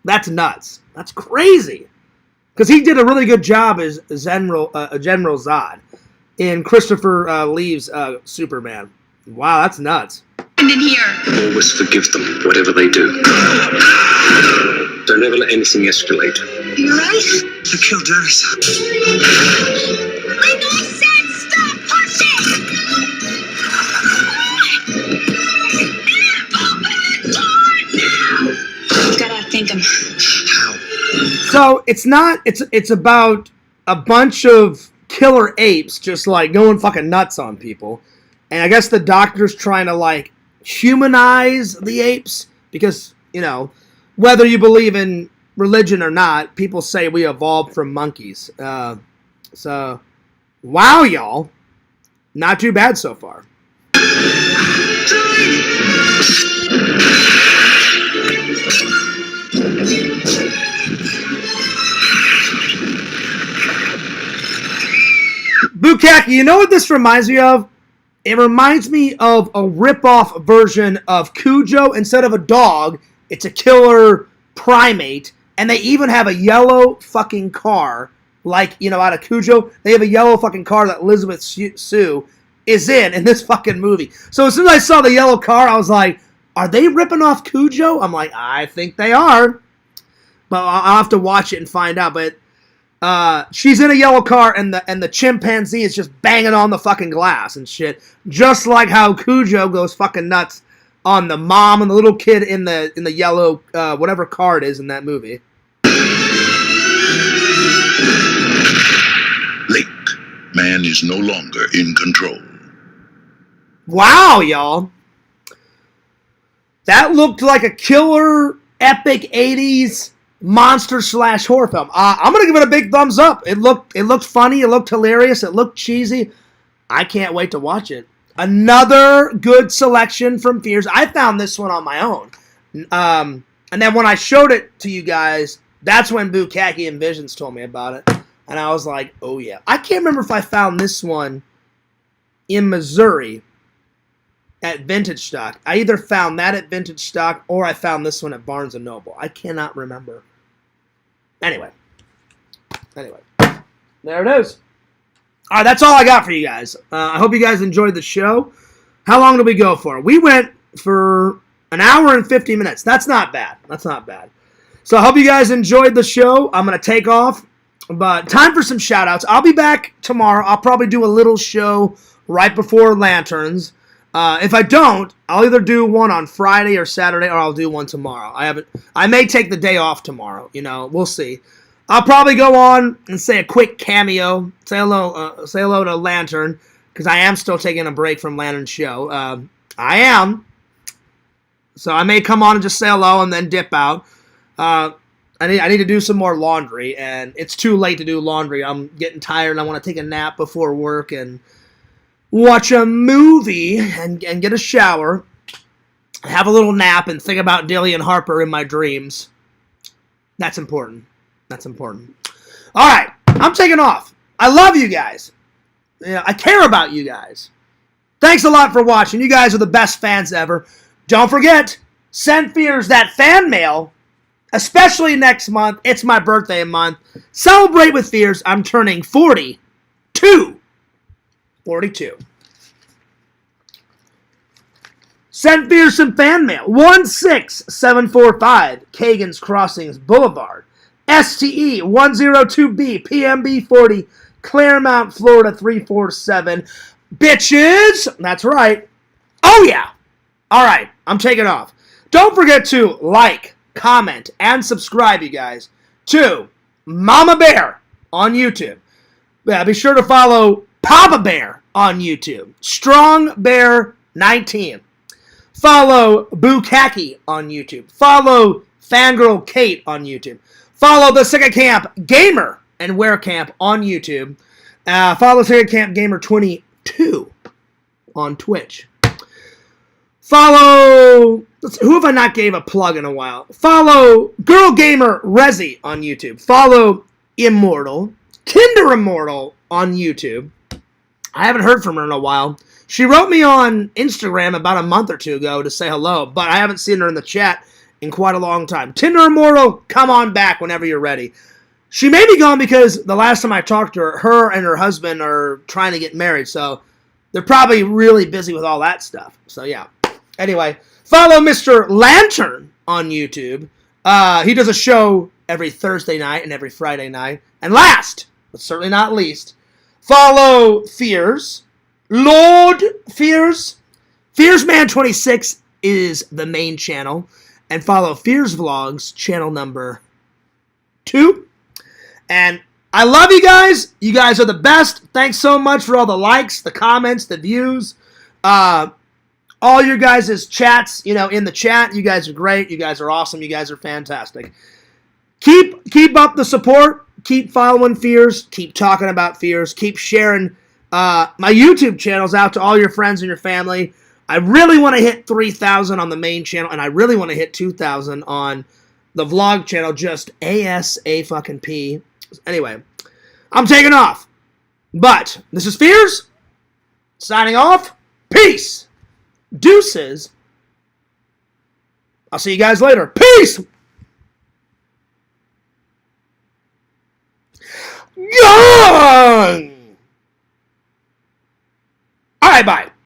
That's nuts. That's crazy. Because he did a really good job as General Zod in Christopher Reeve's Superman. Wow, that's nuts. And in here. Always forgive them, whatever they do. Don't ever let anything escalate. You right? You killed Dennis. Like I said, stop pushing! Open the door now! You gotta outthink him. How? So it's about a bunch of killer apes just like going fucking nuts on people. And I guess the doctor's trying to like humanize the apes because, you know, whether you believe in religion or not, people say we evolved from monkeys. So, wow, y'all. Not too bad so far. Bukaki, you know what this reminds me of? It reminds me of a rip-off version of Cujo. Instead of a dog, it's a killer primate. And they even have a yellow fucking car, like, you know, out of Cujo. They have a yellow fucking car that Elizabeth Sue is in this fucking movie. So as soon as I saw the yellow car, I was like, are they ripping off Cujo? I'm like, I think they are. But I'll have to watch it and find out. But she's in a yellow car, and the chimpanzee is just banging on the fucking glass and shit. Just like how Cujo goes fucking nuts on the mom and the little kid in the yellow whatever car it is in that movie. Link. Man is no longer in control. Wow, y'all. That looked like a killer, epic 80s monster / horror film. I'm going to give it a big thumbs up. It looked funny. It looked hilarious. It looked cheesy. I can't wait to watch it. Another good selection from Fears. I found this one on my own. And then when I showed it to you guys, that's when Bukkake and Visions told me about it. And I was like, oh yeah. I can't remember if I found this one in Missouri at Vintage Stock. I either found that at Vintage Stock or I found this one at Barnes & Noble. I cannot remember. Anyway. There it is. All right, that's all I got for you guys. I hope you guys enjoyed the show. How long did we go for? We went for an hour and 50 minutes. That's not bad. So I hope you guys enjoyed the show. I'm going to take off. But time for some shout-outs. I'll be back tomorrow. I'll probably do a little show right before Lanterns. If I don't, I'll either do one on Friday or Saturday, or I'll do one tomorrow. I may take the day off tomorrow. We'll see. I'll probably go on and say a quick cameo. Say hello to Lantern, because I am still taking a break from Lantern's show. I am. So I may come on and just say hello and then dip out. I need to do some more laundry, and it's too late to do laundry. I'm getting tired, and I want to take a nap before work and watch a movie and get a shower, have a little nap, and think about Dillian Harper in my dreams. That's important. All right, I'm taking off. I love you guys. I care about you guys. Thanks a lot for watching. You guys are the best fans ever. Don't forget, send Fears that fan mail. Especially next month. It's my birthday month. Celebrate with Fears. I'm turning 42. Send Fears some fan mail. 16745 Kagan's Crossings Boulevard. STE 102B PMB 40 Claremont, Florida 347. Bitches! That's right. Oh yeah. All right. I'm taking off. Don't forget to like, comment, and subscribe, you guys, to Mama Bear on YouTube. Yeah, be sure to follow Papa Bear on YouTube. Strong Bear 19. Follow Bukkake on YouTube. Follow Fangirl Kate on YouTube. Follow the Sega Camp Gamer and Wear Camp on YouTube. Follow Sega Camp Gamer 22 on Twitch. Follow, who have I not gave a plug in a while? Follow Girl Gamer Resi on YouTube. Follow Immortal, Tinder Immortal on YouTube. I haven't heard from her in a while. She wrote me on Instagram about a month or two ago to say hello, but I haven't seen her in the chat in quite a long time. Tinder Immortal, come on back whenever you're ready. She may be gone because the last time I talked to her, her and her husband are trying to get married, so they're probably really busy with all that stuff. So yeah. Anyway, follow Mr. Lantern on YouTube. He does a show every Thursday night and every Friday night. And last, but certainly not least, follow Fears. Lord Fears. FearsMan26 is the main channel. And follow Fears Vlogs, channel number 2. And I love you guys. You guys are the best. Thanks so much for all the likes, the comments, the views. All your guys' chats, in the chat. You guys are great. You guys are awesome. You guys are fantastic. Keep up the support. Keep following Fears. Keep talking about Fears. Keep sharing my YouTube channels out to all your friends and your family. I really want to hit 3,000 on the main channel, and I really want to hit 2,000 on the vlog channel, just ASAP. Anyway, I'm taking off. But this is Fears, signing off. Peace. Deuces. I'll see you guys later. Peace. Go!